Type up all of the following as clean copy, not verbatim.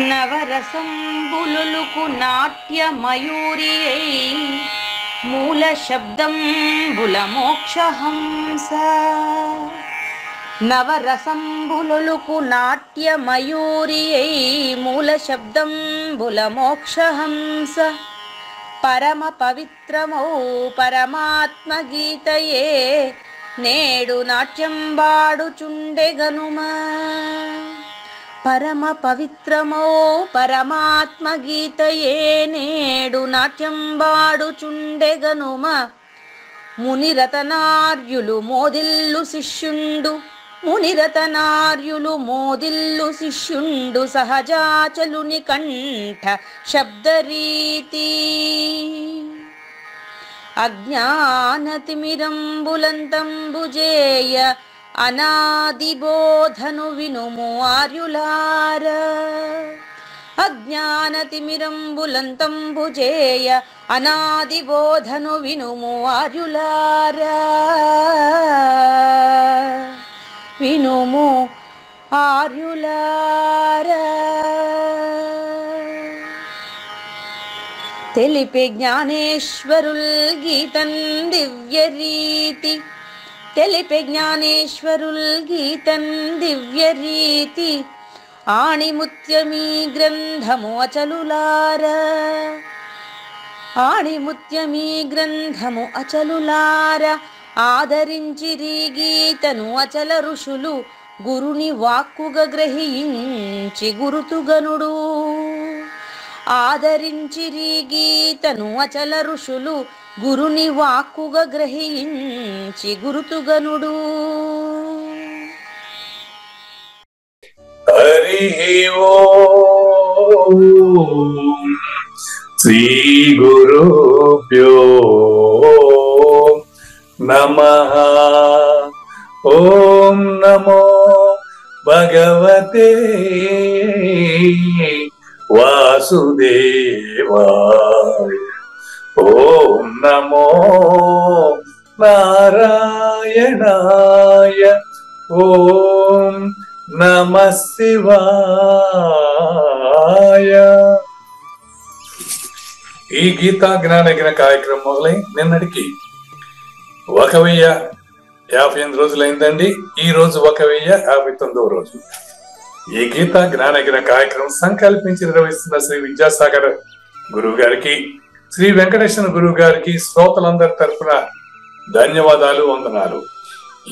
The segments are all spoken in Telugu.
నవరసంబులుకు నాట్య మయూరియై మూల శబ్దంబుల మోక్షహంస. నవరసంబులుకు నాట్య మయూరియై మూల శబ్దంబుల మోక్షహంస. పరమ పవిత్రమౌ పరమాత్మ గీతయే నేడు నాట్యం బాడుచుండెగనుమా. పరమ పవిత్రమౌ పరమాత్మ గీతయే నేడు నాట్యం బాడుచుండెగనుమ. మునిరతనార్యులు మోదిల్లు శిష్యుండు, మునిరతనార్యులు మోదిల్లు శిష్యుండు సహజాచలుని కంఠ శబ్దరీతి. అజ్ఞానతిమిరంబులంతంబుజేయ అనాదిబోధను వినుము ఆర్యులార. అజ్ఞానతిమిరంబులంతంబుజేయ అనాదిబోధను వినుము ఆర్యులార. వినుము ఆర్యులార. తెలిపే జ్ఞానేశ్వరుల్ గీతన్ దివ్య రీతి. తెలిపే జ్ఞానేశ్వరుల్ గీతన్ దివ్య రీతి. ఆణిముత్యమీ గ్రంథము అచలులార. ఆణిముత్యమీ గ్రంథము అచలులార. ఆదరించిరి గీతను అచల ఋషులు గురుని వాక్కుగా గ్రహించి గురుతుగనుడు. ఆదరించిరి గీతను అచల ఋషులు గురుని వాక్కుగా గ్రహించి గురుతుగనుడు. హరి ఓం శ్రీ గురుభ్యో నమః. ఓం నమో భగవతే వాసుదేవాయ. ఓం నమో నారాయణాయ. ఓం నమః శివాయ. ఈ గీతా జ్ఞానయజ్ఞ కార్యక్రమం మొదలై నిన్నటికి 1058 రోజులైందండి. ఈ రోజు 1059వ రోజు. ఈ గీతా జ్ఞానయజ్ఞ కార్యక్రమం సంకల్పించి నిర్వహిస్తున్న శ్రీ విద్యాసాగర్ గురువు గారికి, శ్రీ వెంకటేశ్వర గురువు గారికి శ్రోతలందరి తరఫున ధన్యవాదాలు, వందనాలు.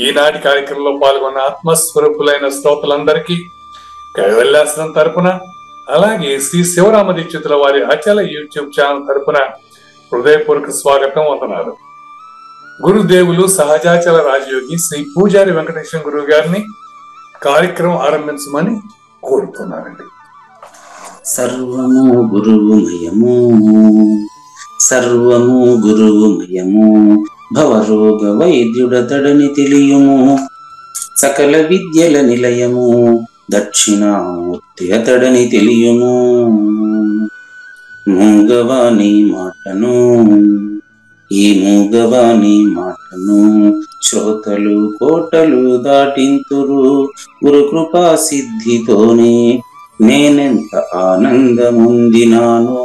ఈనాటి కార్యక్రమంలో పాల్గొన్న ఆత్మస్వరూపులైన శ్రోతలందరికీ కైవల్యాశ్రమం తరపున, అలాగే శ్రీ శివరామ దీక్షితుల వారి అచల యూట్యూబ్ ఛానల్ తరపున హృదయపూర్వక స్వాగతం, వందనాలు. గురుదేవులు సహజాచల రాజయోగి శ్రీ పూజారి వెంకటేశ్వర గురువు గారిని కార్యక్రమం ఆరంభించమని కోరుతున్నారండి. సర్వము గురువుమయము, సర్వము గురువుమయము. భవరోగ వైద్యుడతడని తెలియుము, సకల విద్యల నిలయము. దక్షిణామూర్తి అతడని తెలియుము. మూగవాణి మాటను, ఈ మూగవాణి మాటను శ్రోతలు కోటలు దాటింతురు. గురు కృపా సిద్ధితోనే నేనెంత ఆనందముందినాను.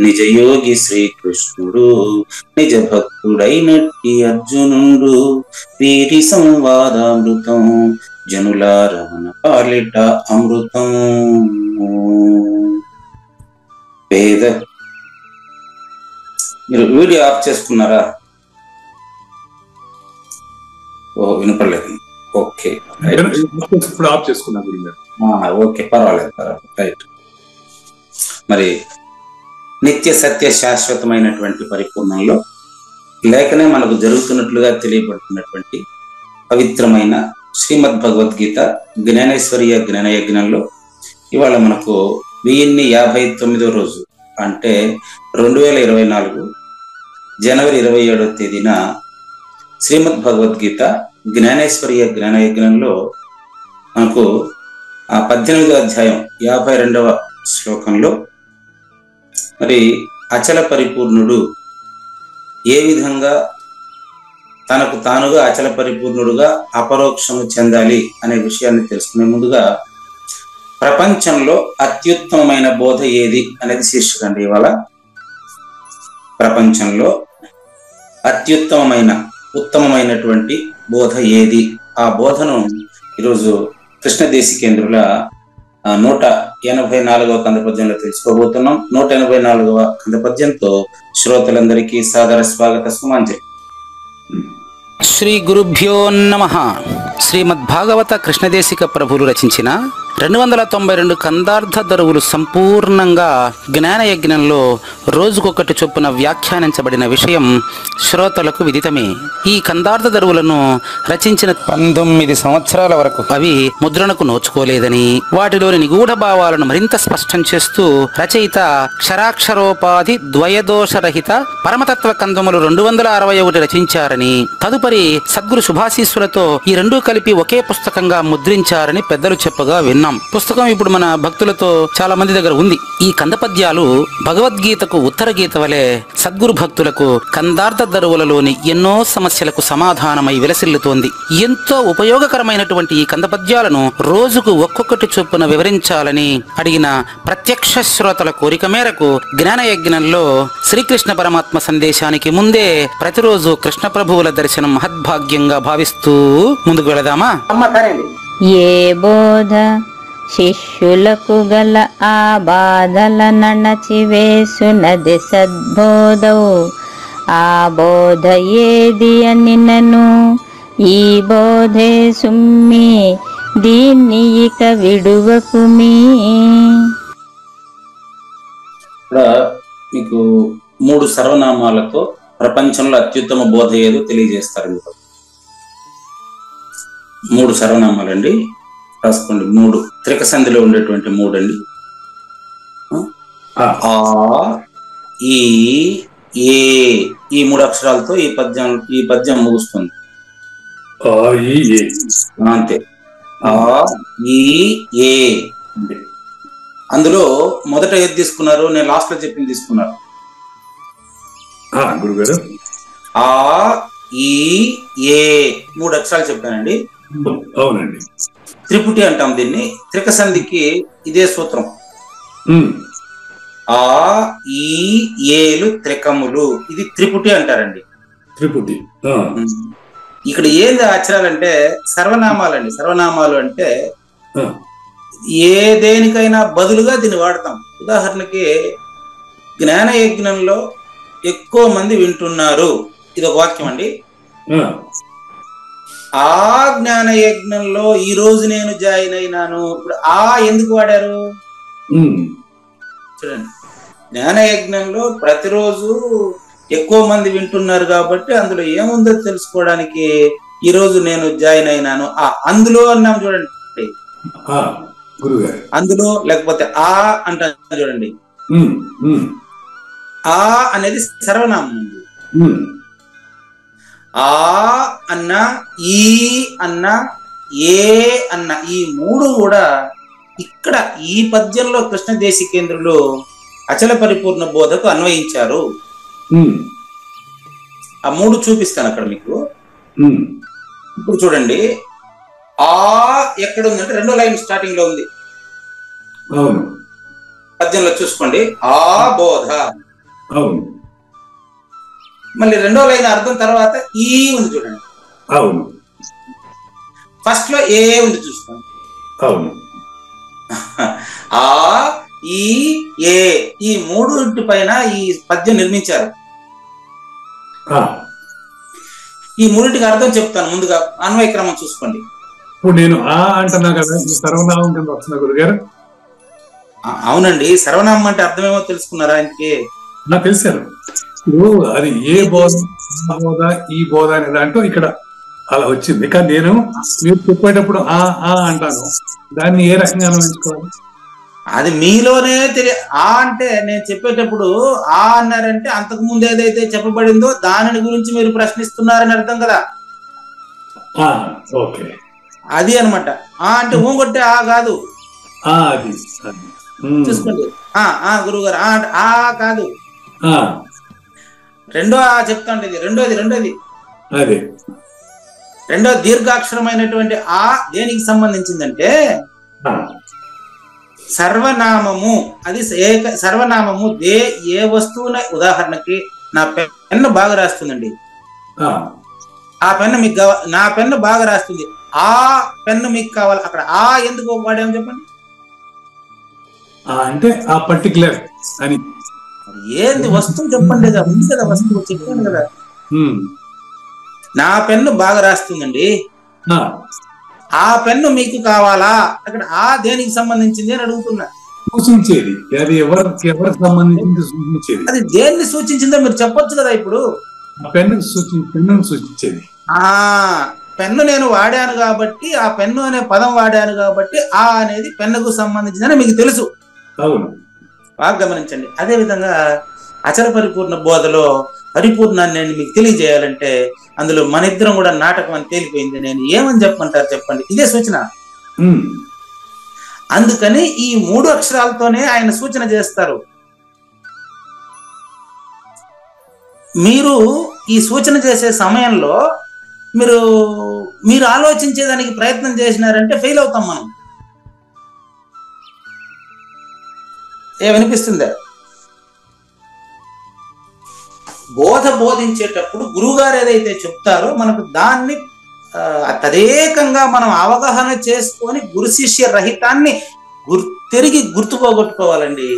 నిజయోగి శ్రీకృష్ణుడు నిజ భక్తుడైనట్టి అర్జునుడు. వీరి సంవాదామృతం జనులారమణ పాలిట అమృతం. వేద మీరు వీడియో ఆఫ్ చేసుకున్నారా? ఓ వినపడలేదు. ఓకే ఇప్పుడు ఆఫ్ చేసుకున్నా గురుగారు. ఓకే పర్వాలేదు పర్వాలేదు. రైట్. మరి నిత్య సత్య శాశ్వతమైనటువంటి పరిపూర్ణంలో లేఖనే మనకు జరుగుతున్నట్లుగా తెలియబడుతున్నటువంటి పవిత్రమైన శ్రీమద్ భగవద్గీత జ్ఞానేశ్వర్య జ్ఞానయజ్ఞంలో ఇవాళ మనకు 1059వ రోజు, అంటే 2024 జనవరి 27వ తేదీన శ్రీమద్ భగవద్గీత జ్ఞానేశ్వర్య జ్ఞానయజ్ఞంలో మనకు 18వ అధ్యాయం 52వ శ్లోకంలో మరి అచల పరిపూర్ణుడు ఏ విధంగా తనకు తానుగా అచల పరిపూర్ణుడుగా అపరోక్షము చెందాలి అనే విషయాన్ని తెలుసుకునే ముందుగా ప్రపంచంలో అత్యుత్తమమైన బోధ ఏది అనేది శీర్షిక అండి ఇవాళ. ప్రపంచంలో ఉత్తమమైనటువంటి బోధ ఏది? ఆ బోధను ఈరోజు కృష్ణదేశికేంద్రుల 184వ కందపద్యంలో తెలుసుకోబోతున్నాం. 184వ కందపద్యంతో శ్రోతలందరికీ సాదర స్వాగత సుమాంజలి. శ్రీ గురుభ్యో నమః. శ్రీమద్భాగవత కృష్ణదేశిక ప్రభులు రచించిన 292 కందార్థ దరువులు సంపూర్ణంగా జ్ఞానయజ్ఞంలో రోజుకొకటి చొప్పున వ్యాఖ్యానించబడిన విషయం శ్రోతలకు విదితమే. ఈ కందార్థ దరువులను రచించిన 19 సంవత్సరాల వరకు అవి ముద్రణకు నోచుకోలేదని, వాటిలోని నిగూఢ భావాలను మరింత స్పష్టం చేస్తూ రచయిత క్షరాక్షరోపాధి ద్వయదోషరహిత పరమతత్వ కందములు 261 రచించారని, తదుపరి సద్గురు శుభాశీస్సులతో ఈ రెండూ కలిపి ఒకే పుస్తకంగా ముద్రించారని పెద్దలు చెప్పగా విన్నాం. పుస్తకం ఇప్పుడు మన భక్తులతో చాలా మంది దగ్గర ఉంది. ఈ కందపద్యాలు భగవద్గీతకు ఉత్తర గీత వలె సద్గురు భక్తులకు కందార్థ దరువులలోని ఎన్నో సమస్యలకు సమాధానమై విలసిల్లుతోంది. ఎంతో ఉపయోగకరమైనటువంటి ఈ కందపద్యాలను రోజుకు ఒక్కొక్కటి చొప్పున వివరించాలని అడిగిన ప్రత్యక్ష శ్రోతల కోరిక మేరకు జ్ఞానయజ్ఞంలో శ్రీకృష్ణ పరమాత్మ సందేశానికి ముందే ప్రతిరోజు కృష్ణ ప్రభువుల దర్శనం మహద్భాగ్యంగా భావిస్తూ ముందుకు వెళదామా? ఏ బోధ శిష్యులకు గల ఆ బాధల నణచివేసునది సద్బోధవు. ఆ బోధ ఏది అని నను ఈ బోధే సుమ్మి, దీన్ని ఇక విడువకుమీ. ఇక్కడ మీకు 3 సర్వనామాలతో ప్రపంచంలో అత్యుత్తమ బోధ ఏదో తెలియజేస్తారు. మీకు 3 సర్వనామాలండి, రాసుకోండి. 3 త్రిక సంధిలో ఉండేటువంటి 3 అండి. ఆ, ఈ, ఏ, ఈ 3 అక్షరాలతో ఈ పద్యం ముగుస్తుంది. అంతే. ఆ, ఈ, ఏ. అందులో మొదట ఏది తీసుకున్నారు? నేను లాస్ట్ లో చెప్పింది తీసుకున్నారు. గురుగారు ఆ, ఈ, ఏ 3 అక్షరాలు చెప్పానండి. అవునండి. త్రిపుటి అంటాం దీన్ని. త్రిక సంధికి ఇదే సూత్రం. ఆ, ఈ, ఏలు త్రికములు, ఇది త్రిపుటి అంటారండి. త్రిపుటి. ఇక్కడ ఏంది అక్షరాలంటే సర్వనామాలండి. సర్వనామాలు అంటే ఏ దేనికైనా బదులుగా దీన్ని వాడతాం. ఉదాహరణకి జ్ఞానయజ్ఞంలో ఎక్కువ మంది వింటున్నారు, ఇది ఒక వాక్యం అండి. ఆ జ్ఞాన యజ్ఞంలో ఈ రోజు నేను జాయిన్ అయినాను. ఇప్పుడు ఆ ఎందుకు వాడారు చూడండి. జ్ఞాన యజ్ఞంలో ప్రతిరోజు ఎక్కువ మంది వింటున్నారు కాబట్టి అందులో ఏముందో తెలుసుకోవడానికి ఈ రోజు నేను జాయిన్ అయినాను. ఆ అందులో అన్నాం చూడండి. అందులో లేకపోతే ఆ అంటాను చూడండి. ఆ అనేది సర్వనామం. ఆ అన్న, ఈ అన్న, ఏ అన్న, ఈ 3 కూడా ఇక్కడ ఈ పద్యంలో కృష్ణదేశికేంద్రులు అచల పరిపూర్ణ బోధకు అన్వయించారు. ఆ 3 చూపిస్తాను అక్కడ మీకు. ఇప్పుడు చూడండి, ఆ ఎక్కడ ఉందంటే 2వ లైన్ స్టార్టింగ్ లో ఉంది. పద్యంలో చూసుకోండి. ఆ బోధ. మళ్ళీ 2వ లైన్ అర్థం తర్వాత ఈ ఉంది చూడండి. ఫస్ట్ లో ఏ ఉంది చూసుకోండి. ఆ, ఈ, ఏ, ఈ 3 పైన ఈ పద్యం నిర్మించారు. ఈ 3టికి అర్థం చెప్తాను. ముందుగా అన్వయ క్రమం చూసుకోండి. ఇప్పుడు నేను ఆ అంటున్నా కదా, సర్వనామం కింద వస్తున్నా గురుగారు. అవునండి. సర్వనామం అంటే అర్థమేమో తెలుసుకున్నారా? ఆయనకి నాకు తెలిసారు. ఇప్పుడు అది ఏ బోధ, బోధ, ఈ బోధ అనే దాంట్లో ఇక్కడ అలా వచ్చింది. కానీ నేను మీరు చెప్పేటప్పుడు ఆ అంటాను, దాన్ని ఏ రకంగా అన్వయించుకోవాలి? అది మీలోనే ఆ అంటే నేను చెప్పేటప్పుడు ఆ అన్నారంటే అంతకు ముందు ఏదైతే చెప్పబడిందో దానిని గురించి మీరు ప్రశ్నిస్తున్నారని అర్థం కదా. ఓకే, అది అనమాట. ఆ అంటే ఊంగొట్టే ఆ కాదు. అది చూసుకోండి. గురువు గారు ఆ అంటే ఆ కాదు. రెండో ఆ చెప్తా ఉంటుంది. రెండోది రెండో దీర్ఘాక్షరమైనటువంటి ఆ దేనికి సంబంధించిందంటే సర్వనామము, అది సర్వనామము ఏ వస్తువున, ఉదాహరణకి నా పెన్ను బాగా రాస్తుందండి, ఆ పెన్ను మీకు నా పెన్ను బాగా రాస్తుంది, ఆ పెన్ను మీకు కావాలి. అక్కడ ఆ ఎందుకు వాడాము చెప్పండి? అంటే ఆ పర్టికులర్ అని ఏంది వస్తువు చెప్పండి కదా, ఉంది కదా వస్తువు, చెప్పాను కదా. నా పెన్ను బాగా రాస్తుందండి, ఆ పెన్ను మీకు కావాలా, అక్కడ ఆ దేనికి సంబంధించింది అని అడుగుతున్నా. సూచించేది అది ఎవరికి సంబంధించింది సూచించేది, అది దేన్ని సూచించిందో మీరు చెప్పొచ్చు కదా. ఇప్పుడు పెన్ను సూచించేది. పెన్ను నేను వాడాను కాబట్టి, ఆ పెన్ను అనే పదం వాడాను కాబట్టి ఆ అనేది పెన్నుకు సంబంధించిందని మీకు తెలుసు. అవును, బాగా గమనించండి. అదే విధంగా అచల పరిపూర్ణ బోధలో పరిపూర్ణాన్ని నేను మీకు తెలియజేయాలంటే అందులో మన ఇద్దరం కూడా నాటకం అని తేలిపోయింది. నేను ఏమని చెప్పమంటారు చెప్పండి? ఇదే సూచన. అందుకని ఈ 3 అక్షరాలతోనే ఆయన సూచన చేస్తారు. మీరు ఈ సూచన చేసే సమయంలో మీరు ఆలోచించేదానికి ప్రయత్నం చేసినారంటే ఫెయిల్ అవుతాం మనం. ఏమనిపిస్తుందా? బోధించేటప్పుడు గురువుగారు ఏదైతే చెప్తారో మనకు దాన్ని తదేకంగా మనం అవగాహన చేసుకొని గురు శిష్య రహితాన్ని తిరిగి గుర్తుపోగొట్టుకోవాలండి.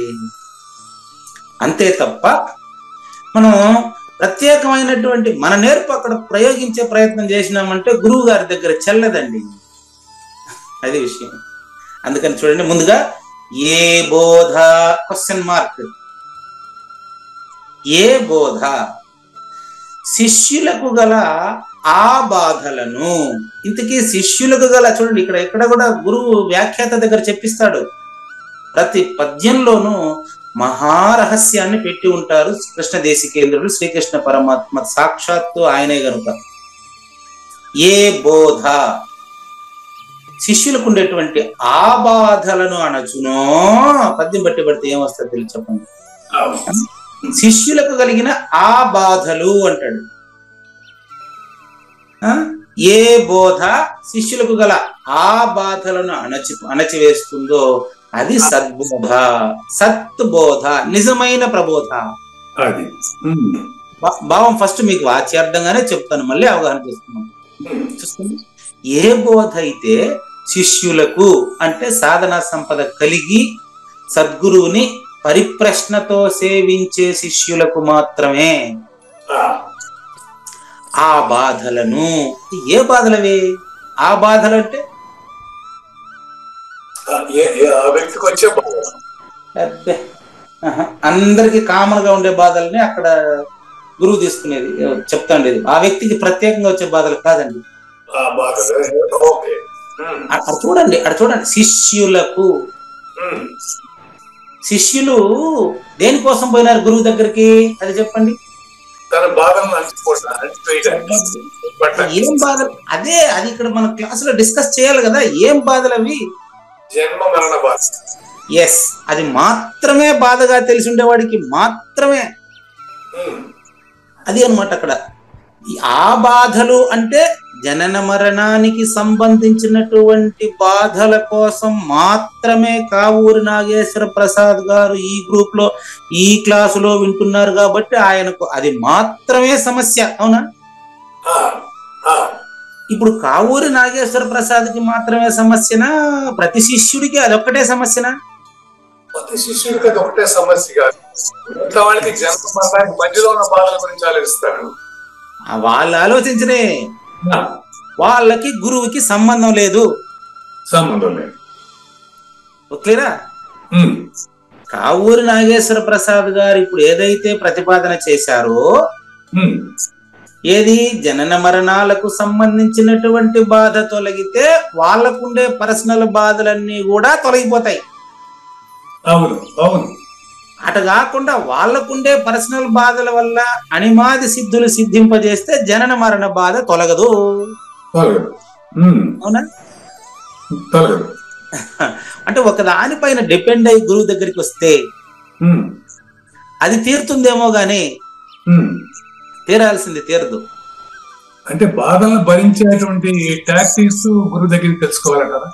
అంతే తప్ప మనం ప్రత్యేకమైనటువంటి మన నేర్పు అక్కడ ప్రయోగించే ప్రయత్నం చేసినామంటే గురువు గారి దగ్గర చెల్లదండి. అదే విషయం. అందుకని చూడండి, ముందుగా ఏ బోధ క్వశ్చన్ మార్క్, ఏ బోధ శిష్యులకు గల ఆ బాధలను. ఇంతకీ శిష్యులకు గల, చూడండి ఇక్కడ కూడా గురువు వ్యాఖ్యాత దగ్గర చెప్పిస్తాడు. ప్రతి పద్యంలోనూ మహారహస్యాన్ని పెట్టి ఉంటారు కృష్ణ దేశికేంద్రుడు, శ్రీకృష్ణ పరమాత్మ సాక్షాత్తు ఆయనే గనుక. ఏ బోధ శిష్యులకు ఉండేటువంటి ఆ బాధలను అనచునో, పద్యం బట్టి పడితే ఏమొస్తుంది తెలిసి చెప్పండి. శిష్యులకు కలిగిన ఆ బాధలు అంటాడు. ఏ బోధ శిష్యులకు గల ఆ బాధలను అణచివేస్తుందో అది సద్బోధ, సత్బోధ, నిజమైన ప్రబోధ. భావం ఫస్ట్ మీకు వాచ్యార్థంగానే చెప్తాను, మళ్ళీ అవగాహన చేసుకున్నాం. చూసుకోండి, ఏ బోధ అయితే శిష్యులకు అంటే సాధనా సంపద కలిగి సద్గురువుని పరిప్రశ్నతో సేవించే శిష్యులకు మాత్రమే ఆ బాధలను. ఏ బాధలవి? ఆ బాధలు అంటే అందరికి కామన్ గా ఉండే బాధల్ని అక్కడ గురువు తీసుకునేది చెప్తాండేది. ఆ వ్యక్తికి ప్రత్యేకంగా వచ్చే బాధలు కాదండి. అక్కడ చూడండి శిష్యులకు. శిష్యులు దేనికోసం పోయినారు గురువు దగ్గరికి? అది చెప్పండి. ఏం బాధలు? అదే అది ఇక్కడ మన క్లాస్ లో డిస్కస్ చేయాలి కదా. ఏం బాధలు అవి? జన్మ మరణ బాధ. ఎస్, అది మాత్రమే బాధగా తెలిసి ఉండేవాడికి మాత్రమే అది అన్నమాట. అక్కడ ఆ బాధలు అంటే జనన మరణానికి సంబంధించినటువంటి బాధల కోసం మాత్రమే కావూరి నాగేశ్వర ప్రసాద్ గారు ఈ గ్రూప్ లో ఈ క్లాసులో వింటున్నారు కాబట్టి ఆయనకు అది మాత్రమే సమస్య. అవునా? ఇప్పుడు కావూరి నాగేశ్వర ప్రసాద్ కి మాత్రమే సమస్యనా? ప్రతి శిష్యుడికి అదొక్కటే సమస్యనా? ప్రతి శిష్యుడికి అది ఒకటే సమస్య కాదు. వాళ్ళకి జన్మ మరణానికి మధ్యలో ఉన్న బాధల గురించి ఆలోచిస్తారు. వాళ్ళు ఆలోచించనే, వాళ్ళకి గురువుకి సంబంధం లేదు. క్లియరా? కావూరి నాగేశ్వర ప్రసాద్ గారు ఇప్పుడు ఏదైతే ప్రతిపాదన చేశారో, ఏది జనన మరణాలకు సంబంధించినటువంటి బాధ తొలగితే వాళ్ళకుండే పర్సనల్ బాధలన్నీ కూడా తొలగిపోతాయి. అవును అవును. అటు కాకుండా వాళ్ళకుండే పర్సనల్ బాధల వల్ల అనిమాది సిద్ధులు సిద్ధింపజేస్తే జనన మరణ బాధ తొలగదు. అవునా? అంటే ఒక దానిపైన డిపెండ్ అయ్యి గురువు దగ్గరికి వస్తే అది తీరుతుందేమో గాని తీరాల్సింది తీరదు. అంటే బాధలను భరించేటువంటి టాక్టిక్స్ గురువు దగ్గరికి తెలుసుకోవాలి కదా.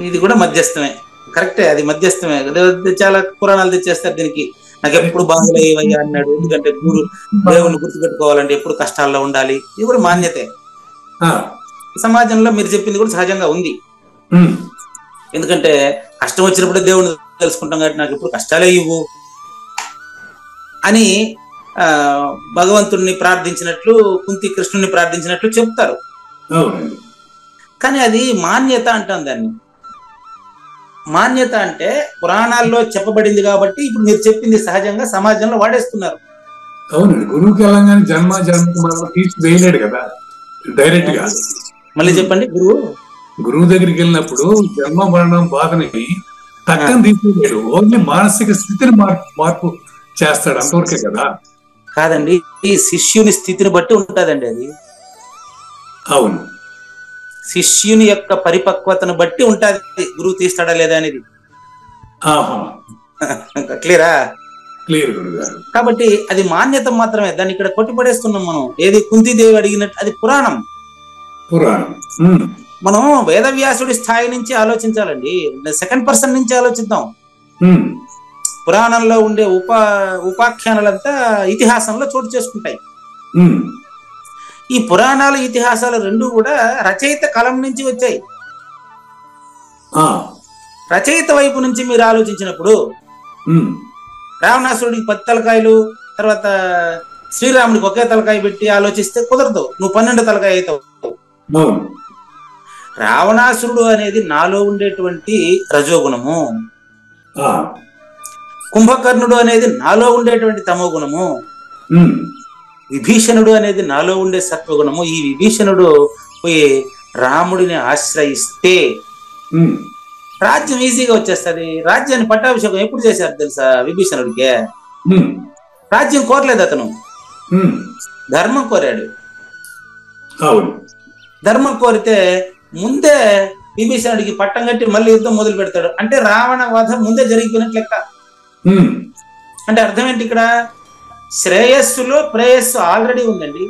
ఇది కూడా మధ్యస్థమే. కరెక్టే, అది మధ్యస్థమే. చాలా పురాణాలు తెచ్చేస్తారు దీనికి. నాకు ఎప్పుడు బాగులేవయ్యా అన్నాడు. ఎందుకంటే దేవుని గుర్తుపెట్టుకోవాలంటే ఎప్పుడు కష్టాల్లో ఉండాలి. ఇది కూడా మాన్యతే. సమాజంలో మీరు చెప్పింది కూడా సహజంగా ఉంది. ఎందుకంటే కష్టం వచ్చినప్పుడే దేవుని తెలుసుకుంటాం కాబట్టి నాకు ఎప్పుడు కష్టాలే ఇవ్వు అని భగవంతుడిని ప్రార్థించినట్లు, కుంతి కృష్ణుని ప్రార్థించినట్లు చెప్తారు. కానీ అది మాన్యత అంటాం దాన్ని. మాన్యత అంటే పురాణాల్లో చెప్పబడింది కాబట్టి ఇప్పుడు మీరు చెప్పింది సహజంగా సమాజంలో వాడేస్తున్నారు. అవునండి, గురువుకి వెళ్ళగానే జన్మ జన్మ తీసి వేయలేడు కదా డైరెక్ట్ గా. మళ్ళీ చెప్పండి. గురువు దగ్గరికి వెళ్ళినప్పుడు జన్మ మరణం బాధని తక్కని తీసుకోలేడు, ఓన్లీ మానసిక స్థితిని మార్పు చేస్తాడు, అంతవరకే కదా. కాదండి, ఈ శిష్యుని స్థితిని బట్టి ఉంటదండి అది. అవును, శిష్యుని యొక్క పరిపక్వతను బట్టి ఉంటది గురువు తీస్తాడా లేదా అనేది. క్లియరా? క్లియర్ గురుగారు. కాబట్టి అది మాన్యత మాత్రమే, దాన్ని ఇక్కడ కొట్టిపడేస్తున్నాం మనం. ఏది కుంతీదేవి అడిగినట్టు అది పురాణం. మనం వేదవ్యాసుడి స్థాయి నుంచి ఆలోచించాలండి, సెకండ్ పర్సన్ నుంచి ఆలోచిద్దాం. పురాణంలో ఉండే ఉపాఖ్యానాలంతా ఇతిహాసంలో చోటు చేసుకుంటాయి. ఈ పురాణాలు ఇతిహాసాలు రెండు కూడా రచయిత కలం నుంచి వచ్చాయి. రచయిత వైపు నుంచి మీరు ఆలోచించినప్పుడు రావణాసురుడికి 10 తలకాయలు, తర్వాత శ్రీరాముడికి ఒకే తలకాయ పెట్టి ఆలోచిస్తే కుదరదు, నువ్వు 12 తలకాయ అవుతావు. రావణాసురుడు అనేది నాలో ఉండేటువంటి రజోగుణము, కుంభకర్ణుడు అనేది నాలో ఉండేటువంటి తమో గుణము, విభీషణుడు అనేది నాలో ఉండే సత్వగుణము. ఈ విభీషణుడు పోయి రాముడిని ఆశ్రయిస్తే రాజ్యం ఈజీగా వచ్చేస్తుంది. రాజ్యాన్ని పట్టాభిషేకం ఎప్పుడు చేశారు తెలుసా? విభీషణుడికే రాజ్యం కోరలేదు, అతను ధర్మం కోరాడు. ధర్మం కోరితే ముందే విభీషణుడికి పట్టం కట్టి మళ్ళీ యుద్ధం మొదలు పెడతాడు. అంటే రావణ వధ ముందే జరిగిపోయినట్లు లెక్క. అంటే అర్థం ఏంటి? ఇక్కడ శ్రేయస్సులో ప్రేయస్సు ఆల్రెడీ ఉందండి.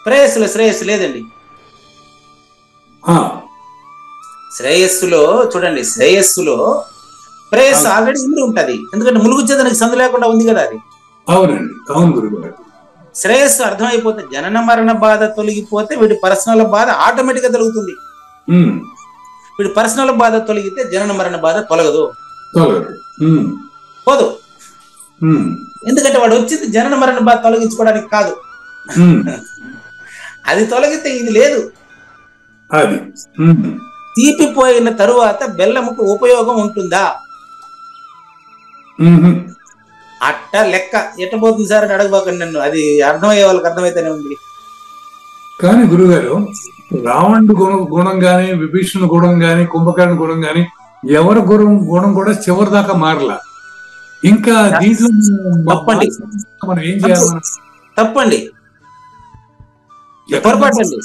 ప్రేయస్సులో శ్రేయస్సు లేదండి. శ్రేయస్సులో చూడండి, శ్రేయస్సులో ప్రేయస్సు ఆల్రెడీ ఉండి ఉంటది. ఎందుకంటే ములుగుచ్చేదానికి సందు లేకుండా ఉంది కదా అది. శ్రేయస్సు అర్థమైపోతే జనన మరణ బాధ తొలగిపోతే వీడి పర్సనల్ బాధ ఆటోమేటిక్ గా తొలగుతుంది. వీడి పర్సనల్ బాధ తొలగితే జనన మరణ బాధ తొలగదు, పోదు. ఎందుకంటే వాడు వచ్చింది జనన మరణ బాధ తొలగించుకోవడానికి కాదు. అది తొలగితే ఇది లేదు. తీపిపోయిన తరువాత బెల్లముకు ఉపయోగం ఉంటుందా? అట్ట లెక్క. ఎట్టబోతుంది సార్ అని అడగబోకండి నన్ను, అది అర్థమయ్యే వాళ్ళకి అర్థమైతేనే ఉంది. కానీ గురుగారు, రావణుడు గుణం గాని, విభీషణుడు గుణం గాని, కుంభకర్ణ గుణం గాని, ఎవరి గుణం కూడా చివరి దాకా మారలా. ఇంకా దీంట్లో తప్పండి, మనం ఏం చేయాలి? తప్పండి, పొరపాటండి.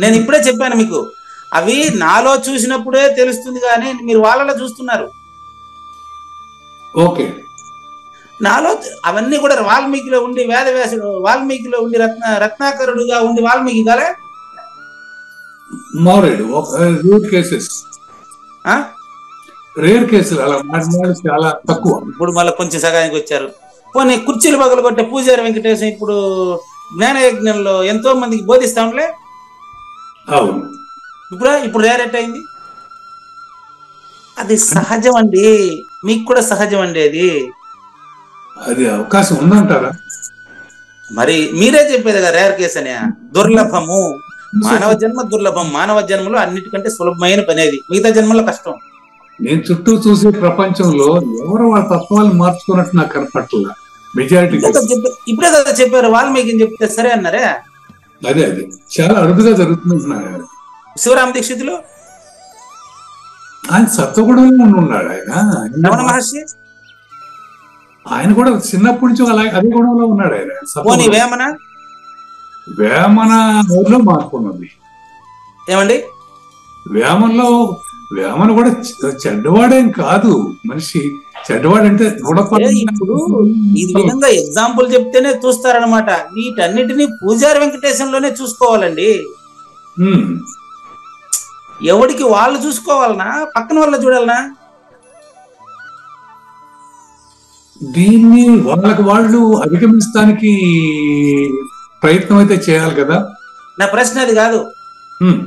నేను ఇప్పుడే చెప్పాను మీకు, అవి నాలో చూసినప్పుడే తెలుస్తుంది కానీ మీరు వాళ్ళలో చూస్తున్నారు. ఓకే, నాలో అవన్నీ కూడా వాల్మీకిలో ఉండి వేదవ్యాసుడు, వాల్మీకిలో ఉండి రత్నాకరుడుగా ఉండి వాల్మీకి కాలే మారాడు. రేర్ కేసులు అలా చాలా తక్కువ. ఇప్పుడు మళ్ళీ కొంచెం సగానికి వచ్చారు. పోనీ కుర్చీలు పగలు కొట్టే పూజారి వెంకటేశం ఇప్పుడు జ్ఞానయజ్ఞంలో ఎంతో మందికి బోధిస్తాంలే. ఇప్పుడు రేరెట్ అయింది. అది సహజం అండి, మీకు కూడా సహజం అండి. అది అవకాశం ఉందంటారా? మరి మీరే చెప్పేది కదా రేర్ కేసు అని. దుర్లభము, మానవ జన్మ దుర్లభం. మానవ జన్మలో అన్నిటికంటే సులభమైన పని అది, మిగతా జన్మలో కష్టం. నేను చుట్టూ చూసే ప్రపంచంలో ఎవరు వాళ్ళ తత్వాలు మార్చుకున్నట్టు నాకు కనపట్ల. మెజారిటీ ఇప్పుడే కదా చెప్పారు, వాల్మీకి చెప్తే సరే అన్నారే. అదే చాలా అరుదుగా జరుగుతుంది. శివరామ దీక్షితులు ఆయన సత్వగుణంలో ఉన్నాడు. ఆయన రమణ మహర్షి ఆయన కూడా చిన్నప్పటి నుంచి అదే గుణంలో ఉన్నాడు. ఆయన వేమన ఊర్లో మార్పున్నది. ఏమండి, వేమన కూడా చెడ్డవాడేం కాదు మనిషి. చెడ్డవాడంటే ఇప్పుడు ఈ విధంగా ఎగ్జాంపుల్ చెప్తేనే చూస్తారనమాట. వీటన్నిటినీ పూజారి వెంకటేశంలోనే చూసుకోవాలండి. ఎవడికి వాళ్ళు చూసుకోవాలనా, పక్కన వాళ్ళ చూడాలనా? దీన్ని వాళ్ళకి వాళ్ళు అధిగమించడానికి ప్రయత్నం అయితే చేయాలి కదా. నా ప్రశ్న అది కాదు. ఉమ్,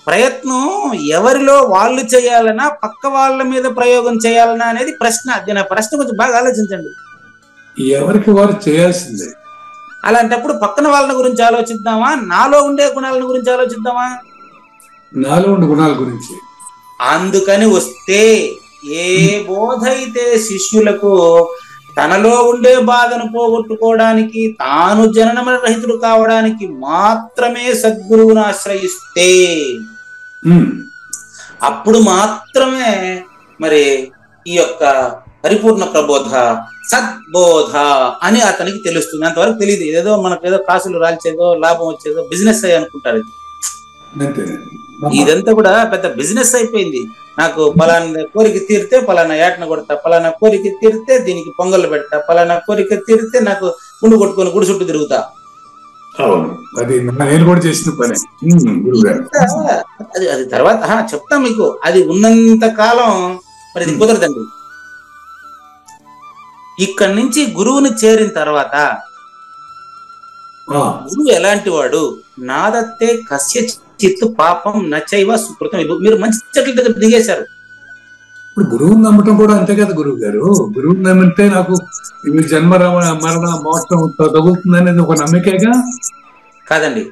ప్రయత్నం ఎవరిలో వాళ్ళు చేయాలనా, పక్క వాళ్ళ మీద ప్రయోగం చేయాలనా అనేది ప్రశ్న. అది నా ప్రశ్న, కొంచెం బాగా ఆలోచించండి. ఎవరికి వారు చేయాల్సిందే. అలాంటప్పుడు పక్కన వాళ్ళ గురించి ఆలోచిద్దామా, నాలో ఉండే గుణాలను గురించి ఆలోచిద్దామా? నాలో ఉండే గుణాల గురించి. అందుకని వస్తే ఏ బోధ అయితే శిష్యులకు తనలో ఉండే బాధను పోగొట్టుకోవడానికి, తాను జనన రహితుడు కావడానికి మాత్రమే సద్గురువును ఆశ్రయిస్తే అప్పుడు మాత్రమే మరి ఈ యొక్క పరిపూర్ణ ప్రబోధ, సద్బోధ అని అతనికి తెలుస్తుంది. అంతవరకు తెలియదు. ఏదో మనకు ఏదో కాసులు రాల్చేదో, లాభం వచ్చేదో బిజినెస్ అయ్యి అనుకుంటారు. ఇదంతా కూడా పెద్ద బిజినెస్ అయిపోయింది. నాకు పలానా కోరిక తీరితే పలానా ఏటన కొడతా, పలానా కోరిక తీరితే దీనికి పొంగల్ పెడతా, పలానా కోరిక తీరితే నాకు గుండు కొట్టుకొని గుడి చుట్టూ తిరుగుతా. అది నేను కూడా చేసిన పని. అది తర్వాత చెప్తా మీకు. అది ఉన్నంత కాలం మరి ఇది కుదరదండి. ఇక్కడి నుంచి గురువుని చేరిన తర్వాత గురువు ఎలాంటి వాడు? నాదత్తే కస్య చిత్తు పాపం నచైవ సుకృతం. మీరు మంచి చెట్ల దగ్గర దిగేశారు. ఇప్పుడు గురువుని నమ్మటం కూడా అంతే కదా గురువు గారు. గురువుని నమ్మితే నాకు జన్మ మరణ మోక్షం తగులుతుంది అనేది ఒక నమ్మకేగా. కాదండి,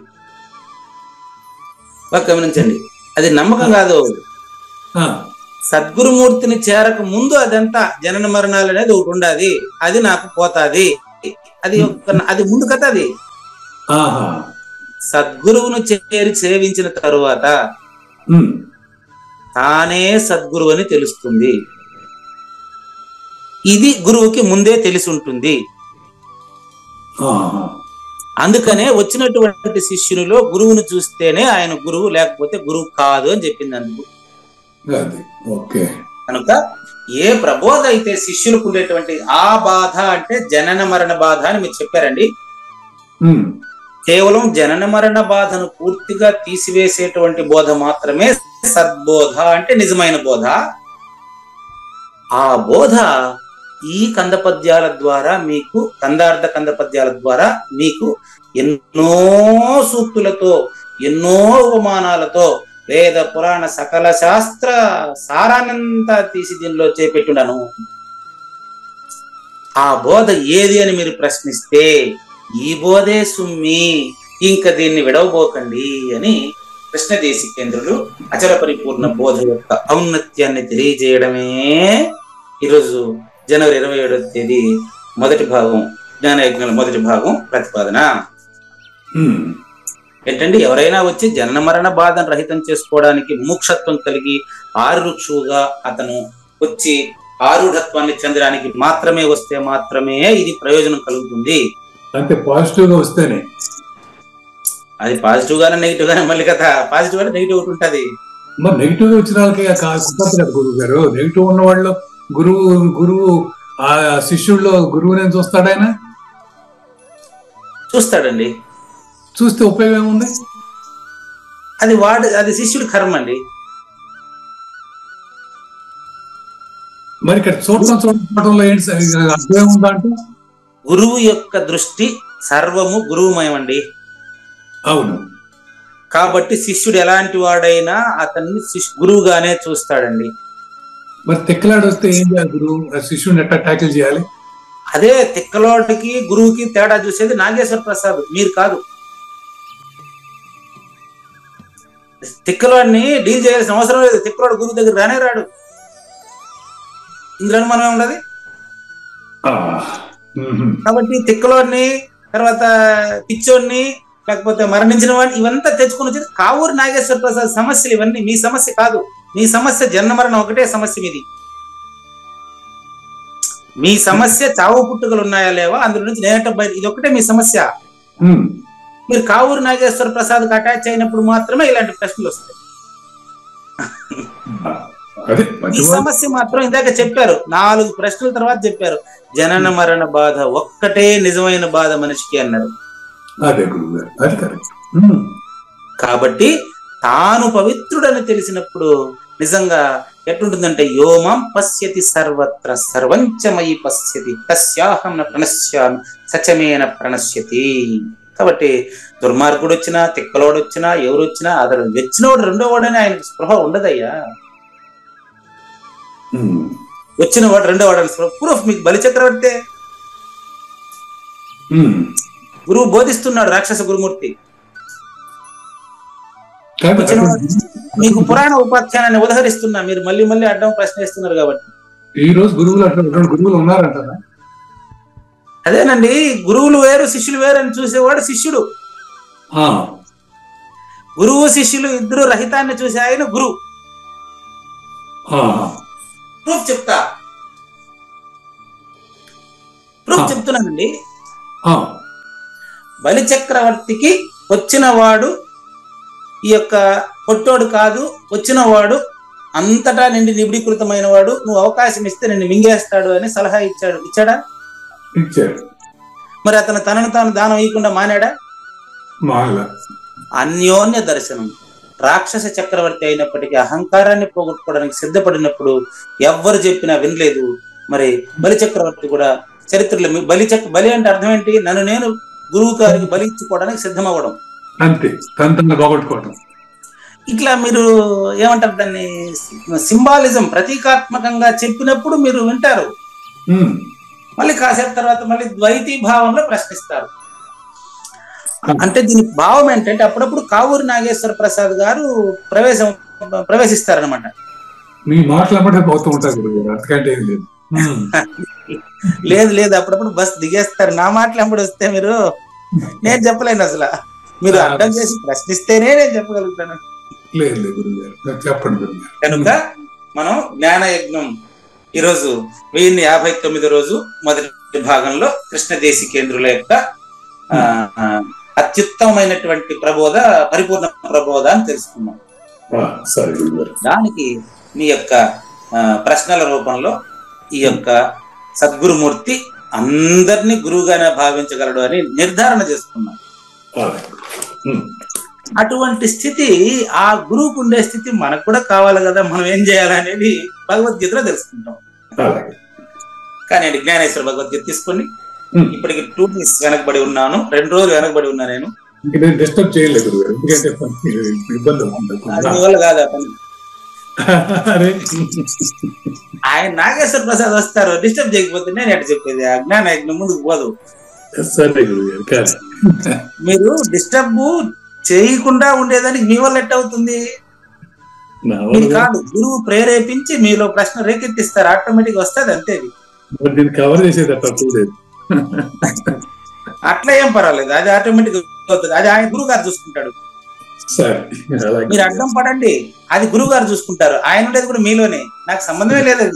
బాగా గమనించండి. అది నమ్మకం కాదు. సద్గురుమూర్తిని చేరక ముందు అదంతా జనన మరణాలు అనేది ఒకటి ఉండాది. అది నాకు పోతాది. అది ముందు కథ. అది సద్గురువును చేరి సేవించిన తరువాత తానే సద్గురువు అని తెలుస్తుంది. ఇది గురువుకి ముందే తెలిసి ఉంటుంది. అందుకనే వచ్చినటువంటి శిష్యునిలో గురువును చూస్తేనే ఆయన గురువు, లేకపోతే గురువు కాదు అని చెప్పింది. అందుకు కనుక ఏ ప్రబోధ అయితే శిష్యులకు ఉండేటువంటి ఆ బాధ అంటే జనన మరణ బాధ అని మీరు చెప్పారండి. కేవలం జనన మరణ బాధను పూర్తిగా తీసివేసేటువంటి బోధ మాత్రమే సద్బోధ, అంటే నిజమైన బోధ. ఆ బోధ ఈ కందపద్యాల ద్వారా మీకు, కందార్థ కందపద్యాల ద్వారా మీకు ఎన్నో సూక్తులతో, ఎన్నో ఉపమానాలతో, వేద పురాణ సకల శాస్త్ర సారాన్నంతా తీసి దీనిలో చేపెట్టున్నాను. ఆ బోధ ఏది అని మీరు ప్రశ్నిస్తే ఈ బోధే సుమ్మి, ఇంకా దీన్ని విడవబోకండి అని కృష్ణదేశికేంద్రులు అచల పరిపూర్ణ బోధ యొక్క ఔన్నత్యాన్ని తెలియజేయడమే ఈరోజు జనవరి 27వ తేదీ మొదటి భాగం, జ్ఞానయజ్ఞాల మొదటి భాగం ప్రతిపాదన. ఏంటండి, ఎవరైనా వచ్చి జనన మరణ బాధను రహితం చేసుకోవడానికి ముముక్షత్వం కలిగి ఆరుక్షువుగా అతను వచ్చి ఆరుఢత్వాన్ని చెందడానికి మాత్రమే వస్తే మాత్రమే ఇది ప్రయోజనం కలుగుతుంది. అంటే పాజిటివ్ గా వస్తేనే. అది పాజిటివ్ గానే నెగిటివ్ గానే మళ్ళీ కదా. పాజిటివ్ గానే నెగిటివ్ ఒకటి ఉంటది. మరి నెగిటివ్ గా వచ్చిన వాళ్ళకి కుదరదు కదా గురువు గారు. నెగిటివ్ ఉన్న వాళ్ళు గురువు ఆ శిష్యుల్లో గురువుని చూస్తాడు. ఆయన చూస్తాడండి. చూస్తే ఉపయోగం ఏముంది? అది శిష్యుడి కర్మ అండి. మరి ఇక్కడ చూడటంలో ఏంటి అర్థం ఉందా అంటే, గురువు యొక్క దృష్టి సర్వము గురువుమయం అండి. అవును. కాబట్టి శిష్యుడు ఎలాంటి వాడైనా అతన్ని గురువుగానే చూస్తాడండి. మరి తిక్కలాడు వస్తే ఏం చేయాలి? గురువు శిష్యుడిని ఎట్లా ట్యాకిల్ చేయాలి? అదే తిక్కలోటికి గురువుకి తేడా చూసేది నాగేశ్వర ప్రసాద్, మీరు కాదు. తిక్కలోడిని డీల్ చేయాల్సిన అవసరం లేదు. తిక్కలోడు గురువు దగ్గర రానే రాడు. ఇందులో మనం ఏముండదు. కాబట్టి తిక్కలోడిని, తర్వాత పిచ్చోడిని, లేకపోతే మరణించిన వాడిని, ఇవంతా తెచ్చుకుని వచ్చేది కావూరు నాగేశ్వర ప్రసాద్ సమస్యలు. ఇవన్నీ మీ సమస్య కాదు. మీ సమస్య జన్మ మరణం ఒకటే సమస్య మీది. మీ సమస్య చావు పుట్టుకలు ఉన్నాయా లేవా, అందులో నుంచి నేనట బయట, ఇది ఒకటే మీ సమస్య. మీరు కావూరు నాగేశ్వర ప్రసాద్ అటాచ్ అయినప్పుడు మాత్రమే ఇలాంటి ప్రశ్నలు వస్తాయి. ఈ సమస్య మాత్రం ఇందాక చెప్పారు, 4 ప్రశ్నల తర్వాత చెప్పారు, జనన మరణ బాధ ఒక్కటే నిజమైన బాధ మనిషికి అన్నారు. అదే గురువు గారు, అది కరెక్ట్. కాబట్టి తాను పవిత్రుడని తెలిసినప్పుడు నిజంగా ఎట్లుంటుందంటే యోమం పశ్యతి సర్వత్ర సర్వంచమయి పశ్యతి తస్యాహం న ప్రణశ్యామి సచమేన ప్రణశ్యతి. కాబట్టి దుర్మార్గుడు వచ్చినా, తిక్కలోడు వచ్చినా, ఎవరు వచ్చినా అతడు వచ్చినవాడు రెండో వాడని ఆయనకు స్పృహ ఉండదయ్యా. వచ్చినవాడు రెండో వాడని స్పృహ. ప్రూఫ్ మీకు బలిచక్రవర్తి గురువు బోధిస్తున్నాడు, రాక్షస గురుమూర్తి. మీకు పురాణ ఉపాఖ్యానాన్ని ఉదహరిస్తున్నా, మీరు మళ్ళీ మళ్ళీ అడ్డం ప్రశ్న ఇస్తున్నారు కాబట్టి. ఈ రోజు గురువులు ఉన్నారంటారా? అదేనండి, గురువులు వేరు శిష్యులు వేరు అని చూసేవాడు శిష్యుడు. గురువు శిష్యులు ఇద్దరు రహితాన్ని చూసే ఆయన గురువు. ప్రూఫ్ చెప్తున్నానండి. బలి చక్రవర్తికి వచ్చినవాడు ఈ యొక్క పొట్టోడు కాదు, వచ్చినవాడు అంతటా నిండి నిబిడీకృతమైన వాడు, నువ్వు అవకాశం ఇస్తే నిన్ను మింగేస్తాడు అని సలహా ఇచ్చాడా? మరి అతను తనను తాను దానం ఇవ్వకుండా మానాడా? అన్యోన్య దర్శనం. రాక్షస చక్రవర్తి అయినప్పటికీ అహంకారాన్ని పోగొట్టుకోవడానికి సిద్ధపడినప్పుడు ఎవ్వరు చెప్పినా వినలేదు. మరి బలి చక్రవర్తి కూడా చరిత్రలో బలి అంటే అర్థం ఏంటి? నన్ను నేను గురువు గారికి బలి ఇచ్చుకోవడానికి సిద్ధమవ్వడం, అంతే, తనను పోగొట్టుకోవడం. ఇట్లా మీరు ఏమంటారు దాన్ని, సింబాలిజం ప్రతీకాత్మకంగా చెప్పినప్పుడు మీరు వింటారు. మళ్ళీ కాసేపు తర్వాత మళ్ళీ ద్వైతీ భావంలో ప్రశ్నిస్తారు. అంటే దీని భావం ఏంటంటే అప్పుడప్పుడు కావూరి నాగేశ్వర ప్రసాద్ గారు ప్రవేశిస్తారనమాట. మీ మాట్లాడే పోతూ ఉంటారు. లేదు అప్పుడప్పుడు బస్ దిగేస్తారు. నా మాట్లాడి వస్తే మీరు, నేను చెప్పలేను అసలు. మీరు అర్థం చేసి ప్రశ్నిస్తేనే నేను చెప్పగలుగుతాను. చెప్పండి. కనుక మనం జ్ఞానయజ్ఞం ఈరోజు 1059 రోజు మొదటి భాగంలో కృష్ణదేశికేంద్రుల యొక్క అత్యుత్తమైనటువంటి ప్రబోధ, పరిపూర్ణ ప్రబోధ అని తెలుసుకున్నాం. దానికి మీ యొక్క ప్రశ్నల రూపంలో ఈ యొక్క సద్గురుమూర్తి అందరినీ గురువుగానే భావించగలడు అని నిర్ధారణ చేసుకున్నాం. అటువంటి స్థితి, ఆ గురువుకు ఉండే స్థితి మనకు కూడా కావాలి కదా. మనం ఏం చేయాలనేది భగవద్గీతలో తెలుసుకుంటాం. కానీ జ్ఞానేశ్వర భగవద్గీత తీసుకొని ఇప్పటికి 2 days వెనకబడి ఉన్నాను, 2 రోజులు వెనకబడి ఉన్నా. నేను డిస్టర్బ్ చేయలేదు, అందువల్ల కాదా పని. ఆయన నాగేశ్వర ప్రసాద్ వస్తారు, డిస్టర్బ్ చేయకపోతే నేను ఎట్లా చెప్పేది? ఆ జ్ఞానయజ్ఞం ముందుకు పోదు. మీరు డిస్టర్బ్ చేయకుండా ఉండేదానికి మీ వల్ల ఎట్ అవుతుంది? మీరు కాదు, గురువు ప్రేరేపించి మీలో ప్రశ్న రేకెత్తిస్తారు, ఆటోమేటిక్ వస్తుంది, అంతే. కవర్ చేసేది అట్లా ఏం పర్వాలేదు, అది ఆటోమేటిక్ అవుతుంది. అది ఆయన గురువు గారు చూసుకుంటాడు. మీరు అడ్డం పడండి, అది గురువు గారు చూసుకుంటారు. ఆయన ఉండేది కూడా మీలోనే, నాకు సంబంధమే లేదు. అది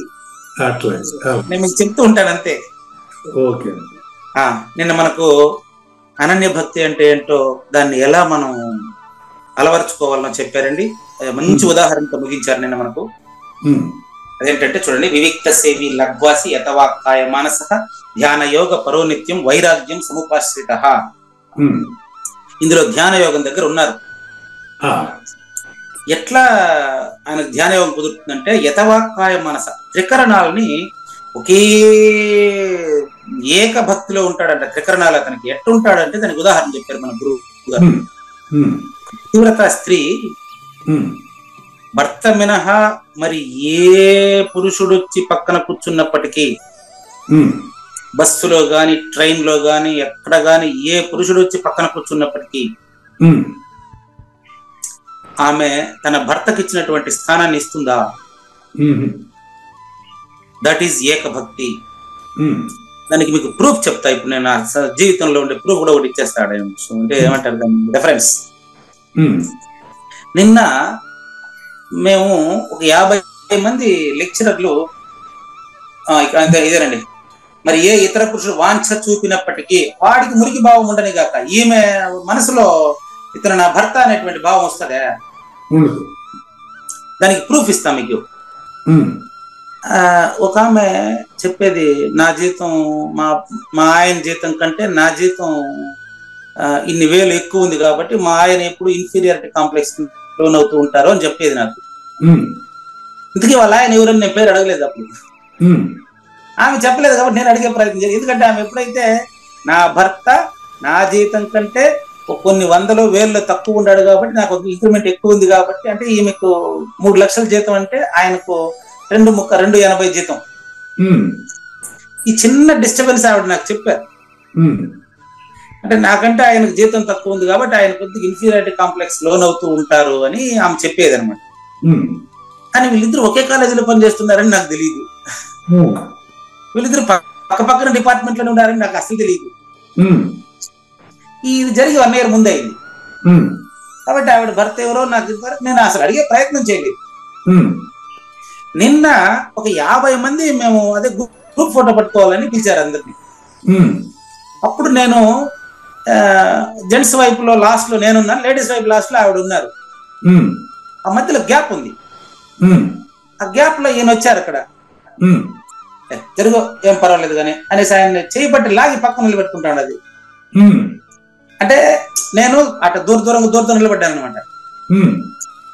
నేను మీకు చెప్తూ ఉంటాను, అంతే. నిన్న మనకు అనన్య భక్తి అంటే ఏంటో, దాన్ని ఎలా మనం అలవర్చుకోవాలనో చెప్పారండి. మంచి ఉదాహరణతో ముగించారు నిన్న మనకు. అదేంటంటే చూడండి, వివిక్త సేవి లగ్వాసి యతవాక్కాయ మానస ధ్యాన యోగ పరోనిత్యం వైరాగ్యం సముపాశ్రిత. ఇందులో ధ్యాన యోగం దగ్గర ఉన్నారు. ఎట్లా ఆయన ధ్యాన యోగం కుదురుతుందంటే, యతవాక్కాయ మనస, త్రికరణాలని ఒకే ఏక భక్తిలో ఉంటాడంట. త్రికరణాలు అతనికి ఎట్టుంటాడంటే దానికి ఉదాహరణ చెప్పారు మన గురువు గారు. తీవ్రత స్త్రీ భర్త మినహా మరి ఏ పురుషుడు వచ్చి పక్కన కూర్చున్నప్పటికీ, బస్సులో గాని ట్రైన్ లో గాని ఎక్కడ గాని ఏ పురుషుడు వచ్చి పక్కన కూర్చున్నప్పటికీ ఆమె తన భర్తకి ఇచ్చినటువంటి స్థానాన్ని ఇస్తుందా? దట్ ఈజ్ ఏకభక్తి. దానికి మీకు ప్రూఫ్ చెప్తా. ఇప్పుడు నేను జీవితంలో ఉండే ప్రూఫ్ కూడా ఒకటి ఇచ్చేస్తాడు. అంటే ఏమంటారు దాన్ని, రెఫరెన్స్. నిన్న మేము ఒక 50 మంది లెక్చరర్లు ఇదేనండి, మరి ఏ ఇతర పురుషుడు వాంఛ చూపినప్పటికీ వాడికి మురికి భావం ఉండని గాక, ఈమె మనసులో ఇతను నా భర్త అనేటువంటి భావం వస్తుందా? దానికి ప్రూఫ్ ఇస్తా మీకు. ఒక ఆమె చెప్పేది, నా జీతం మా ఆయన జీతం కంటే నా జీతం ఇన్ని వేలు ఎక్కువ ఉంది కాబట్టి మా ఆయన ఎప్పుడు ఇన్ఫీరియారిటీ కాంప్లెక్స్ లోనవుతూ ఉంటారు అని చెప్పేది నాకు. ఉమ్, ఇందుకే వాళ్ళ ఆయన ఎవరని నేను పేరు అడగలేదు అప్పుడు. ఉమ్, ఆమె చెప్పలేదు కాబట్టి నేను అడిగే ప్రయత్నం చేయాలి. ఎందుకంటే ఆమె ఎప్పుడైతే నా భర్త నా జీతం కంటే కొన్ని వందలు వేలు తక్కువ ఉన్నాడు కాబట్టి నాకు ఇంక్రిమెంట్ ఎక్కువ ఉంది కాబట్టి, అంటే ఈమెకు 3 లక్షల జీతం అంటే ఆయనకు 2,80 జీతం. ఉమ్, ఈ చిన్న డిస్టర్బెన్స్ ఆవిడ నాకు చెప్పారు. ఉమ్, అంటే నాకంటే ఆయనకు జీతం తక్కువ ఉంది కాబట్టి ఆయన కొద్దిగా ఇన్ఫీరియారిటీ కాంప్లెక్స్ లోన్ అవుతూ ఉంటారు అని ఆమె చెప్పేది అనమాట. ఉమ్, కానీ వీళ్ళిద్దరు ఒకే కాలేజీలో పనిచేస్తున్నారని నాకు తెలియదు. వీళ్ళిద్దరు పక్క పక్కన డిపార్ట్మెంట్ లోనే ఉన్నారని నాకు అసలు తెలియదు. ఇది జరిగి 1 year ముందే అయింది కాబట్టి ఆవిడ భర్త ఎవరో నాకు నేను అసలు అడిగే ప్రయత్నం చేయలేదు. నిన్న ఒక 50 మంది మేము అదే గ్రూప్ ఫోటో పట్టుకోవాలని పిలిచారు అందరినీ. అప్పుడు నేను జెంట్స్ వైపు లో లాస్ట్ లో నేనున్నాను, లేడీస్ వైపు లాస్ట్ లో ఆవిడ ఉన్నారు. ఆ మధ్యలో గ్యాప్ ఉంది. ఆ గ్యాప్ లో ఈయన వచ్చారు. అక్కడ జరుగు ఏం పర్వాలేదు కానీ అనేసి ఆయన చేయి పట్టి లాగి పక్కన నిలబెట్టుకుంటాడు. అది అంటే నేను అటు దూరం నిలబడ్డాను అనమాట.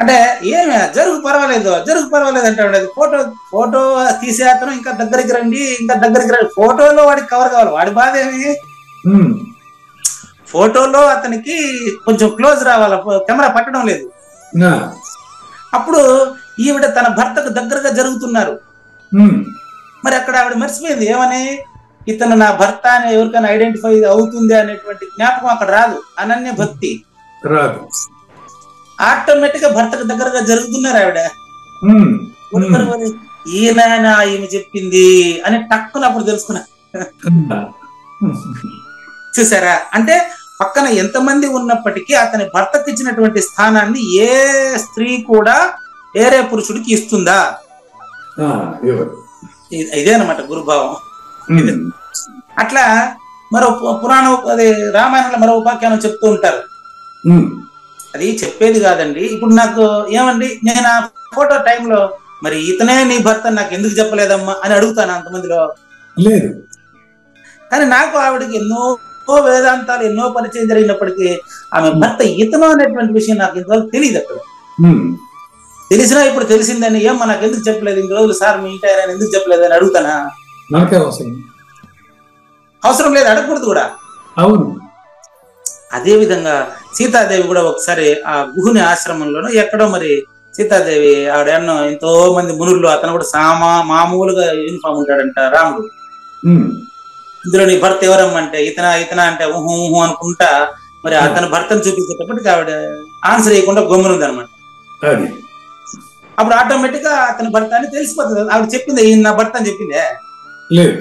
అంటే ఏమే జరుగు పర్వాలేదు అంటాడు. అది ఫోటో తీసే అతను ఇంకా దగ్గరికి రండి ఫోటోలో వాడికి కవర్ కావాలి. వాడి బాధ ఏమి, ఫోటోలో అతనికి కొంచెం క్లోజ్ రావాలి, కెమెరా పట్టడం లేదు. అప్పుడు ఈవిడ తన భర్తకు దగ్గరగా జరుగుతున్నారు. మరి అక్కడ ఆవిడ మర్చిపోయింది ఏమని, ఇతను నా భర్త అని ఎవరికైనా ఐడెంటిఫై అవుతుంది అనేటువంటి జ్ఞాపకం అక్కడ రాదు. అనన్య భక్తి రాదు. ఆటోమేటిక్ గా భర్తకు దగ్గరగా జరుగుతున్నారు ఆవిడ. ఈయన ఈమె చెప్పింది అని టక్కున అప్పుడు తెలుసుకున్నా. చూసారా, అంటే పక్కన ఎంతమంది ఉన్నప్పటికీ అతని భర్తకి ఇచ్చినటువంటి స్థానాన్ని ఏ స్త్రీ కూడా వేరే పురుషుడికి ఇస్తుందా? ఇదే అనమాట గురుభావం. అట్లా మరో పురాణం, అదే రామాయణంలో మరో ఉపాఖ్యానం చెప్తూ ఉంటారు. అది చెప్పేది కాదండి. ఇప్పుడు నాకు ఏమండి, నేను ఆ ఫోటో టైంలో మరి ఇతనే నీ భర్త నాకు ఎందుకు చెప్పలేదమ్మా అని అడుగుతాను అంతమందిలో లేదు. కానీ నాకు ఆవిడకి ఎన్నో వేదాంతాలు ఎన్నో పరిచయం జరిగినప్పటికీ ఆమె భర్త ఇతను అనేటువంటి విషయం నాకు ఇంతవరకు తెలియదు. అక్కడ తెలిసినా ఇప్పుడు తెలిసిందని ఏమ్మా నాకు ఎందుకు చెప్పలేదు ఇన్ని రోజులు సార్ మీ ఇంటి ఆయన ఎందుకు చెప్పలేదు అని అడుగుతానా? అవసరం లేదు, అడగకూడదు కూడా. అవును. అదే విధంగా సీతాదేవి కూడా ఒకసారి ఆ గుహుని ఆశ్రమంలోనూ ఎక్కడో మరి సీతాదేవి ఆవిడ ఎన్నో ఎంతో మంది మునులు, అతను కూడా మామూలుగా యూనిఫామ్ ఉంటాడంట రాముడు. ఇందులో నీ భర్త ఎవరమ్మంటే ఇతన అంటే ఊహు ఊహు అనుకుంటా మరి అతని భర్తను చూపించేటప్పటికి ఆవిడ ఆన్సర్ చేయకుండా గమ్మునుంది అనమాట. అప్పుడు ఆటోమేటిక్ గా అతని భర్త అని తెలిసిపోతుంది. ఆవిడ చెప్పింది ఈయన నా భర్త అని చెప్పిందే లేదు.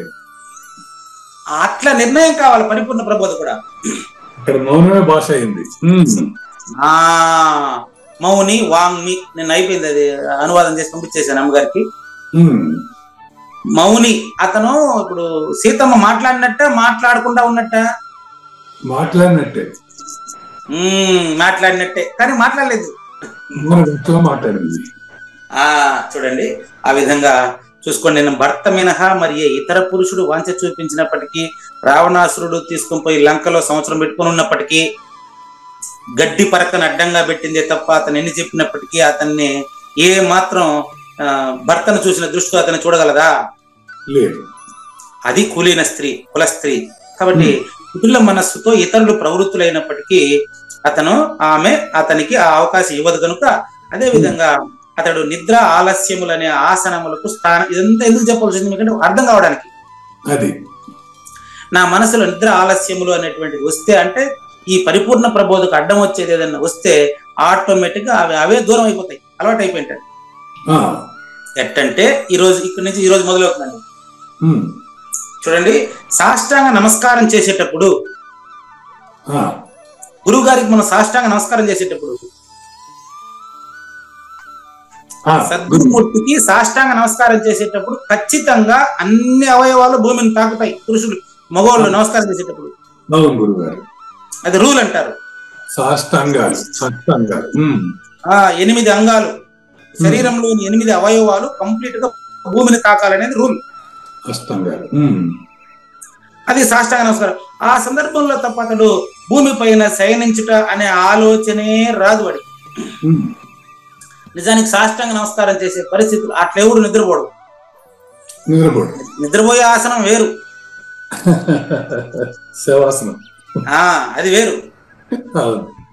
అట్లా నిర్ణయం కావాలి పరిపూర్ణ ప్రబోధ కూడా. మౌనమే భాష అయింది. మౌని వాంగ్మి నేను అయిపోయింది, అది అనువాదం చేసి పంపించేశాను అమ్మగారికి. మౌని అతను ఇప్పుడు సీతమ్మ మాట్లాడినట్ట మాట్లాడకుండా ఉన్నట్ట మాట్లాడినట్టే కానీ మాట్లాడలేదు. చూడండి ఆ విధంగా చూసుకోండి. నేను భర్త మినహా మరి ఇతర పురుషుడు వాంఛ చూపించినప్పటికీ, రావణాసురుడు తీసుకుని పోయి లంకలో సంవత్సరం పెట్టుకుని ఉన్నప్పటికీ, గడ్డి పరకను అడ్డంగా పెట్టిందే తప్ప అతను ఎన్ని చెప్పినప్పటికీ అతన్ని ఏ మాత్రం భర్తను చూసిన దృష్టితో అతను చూడగలదా? లేదు. అది కుల స్త్రీ కాబట్టి కుల మనస్సుతో ఇతరులు ప్రవృత్తులైనప్పటికీ ఆమె అతనికి ఆ అవకాశం ఇవ్వదు కనుక, అదే విధంగా అతడు నిద్ర ఆలస్యములనే ఆసనములకు స్థానం. ఇదంతా ఎందుకు చెప్పాల్సింది ఎందుకంటే అర్థం కావడానికి. అది నా మనసులో నిద్ర ఆలస్యములు అనేటువంటిది వస్తే అంటే ఈ పరిపూర్ణ ప్రబోధకు అడ్డం వచ్చేది ఏదన్నా వస్తే ఆటోమేటిక్ గా అవే దూరం అయిపోతాయి, అలవాటు అయిపోయింటాడు. ఎట్టంటే ఇక్కడి నుంచి ఈ రోజు మొదలవుతుందండి. చూడండి, సాష్టాంగ నమస్కారం చేసేటప్పుడు గురువు గారికి మనం సాష్టాంగ నమస్కారం చేసేటప్పుడు సద్గురుమూర్తికి సాష్టాంగ నమస్కారం చేసేటప్పుడు ఖచ్చితంగా అన్ని అవయవాలు భూమిని తాకుతాయి. పురుషులు మగవాళ్ళు నమస్కారం చేసేటప్పుడు అది రూల్ అంటారు. 8 అంగాలు శరీరంలోని 8 అవయవాలు కంప్లీట్ గా భూమిని తాకాలనేది రూల్. అది సాష్టాంగ నమస్కారం. ఆ సందర్భంలో తప్ప అతడు భూమి పైన శయనించుట అనే ఆలోచనే రాదు వాడికి. నిజానికి సాష్టాంగ నమస్కారం చేసే పరిస్థితులు అట్లా ఎవడు నిద్రపోడు. నిద్రపోయే ఆసనం వేరు, శవాసనం అది వేరు.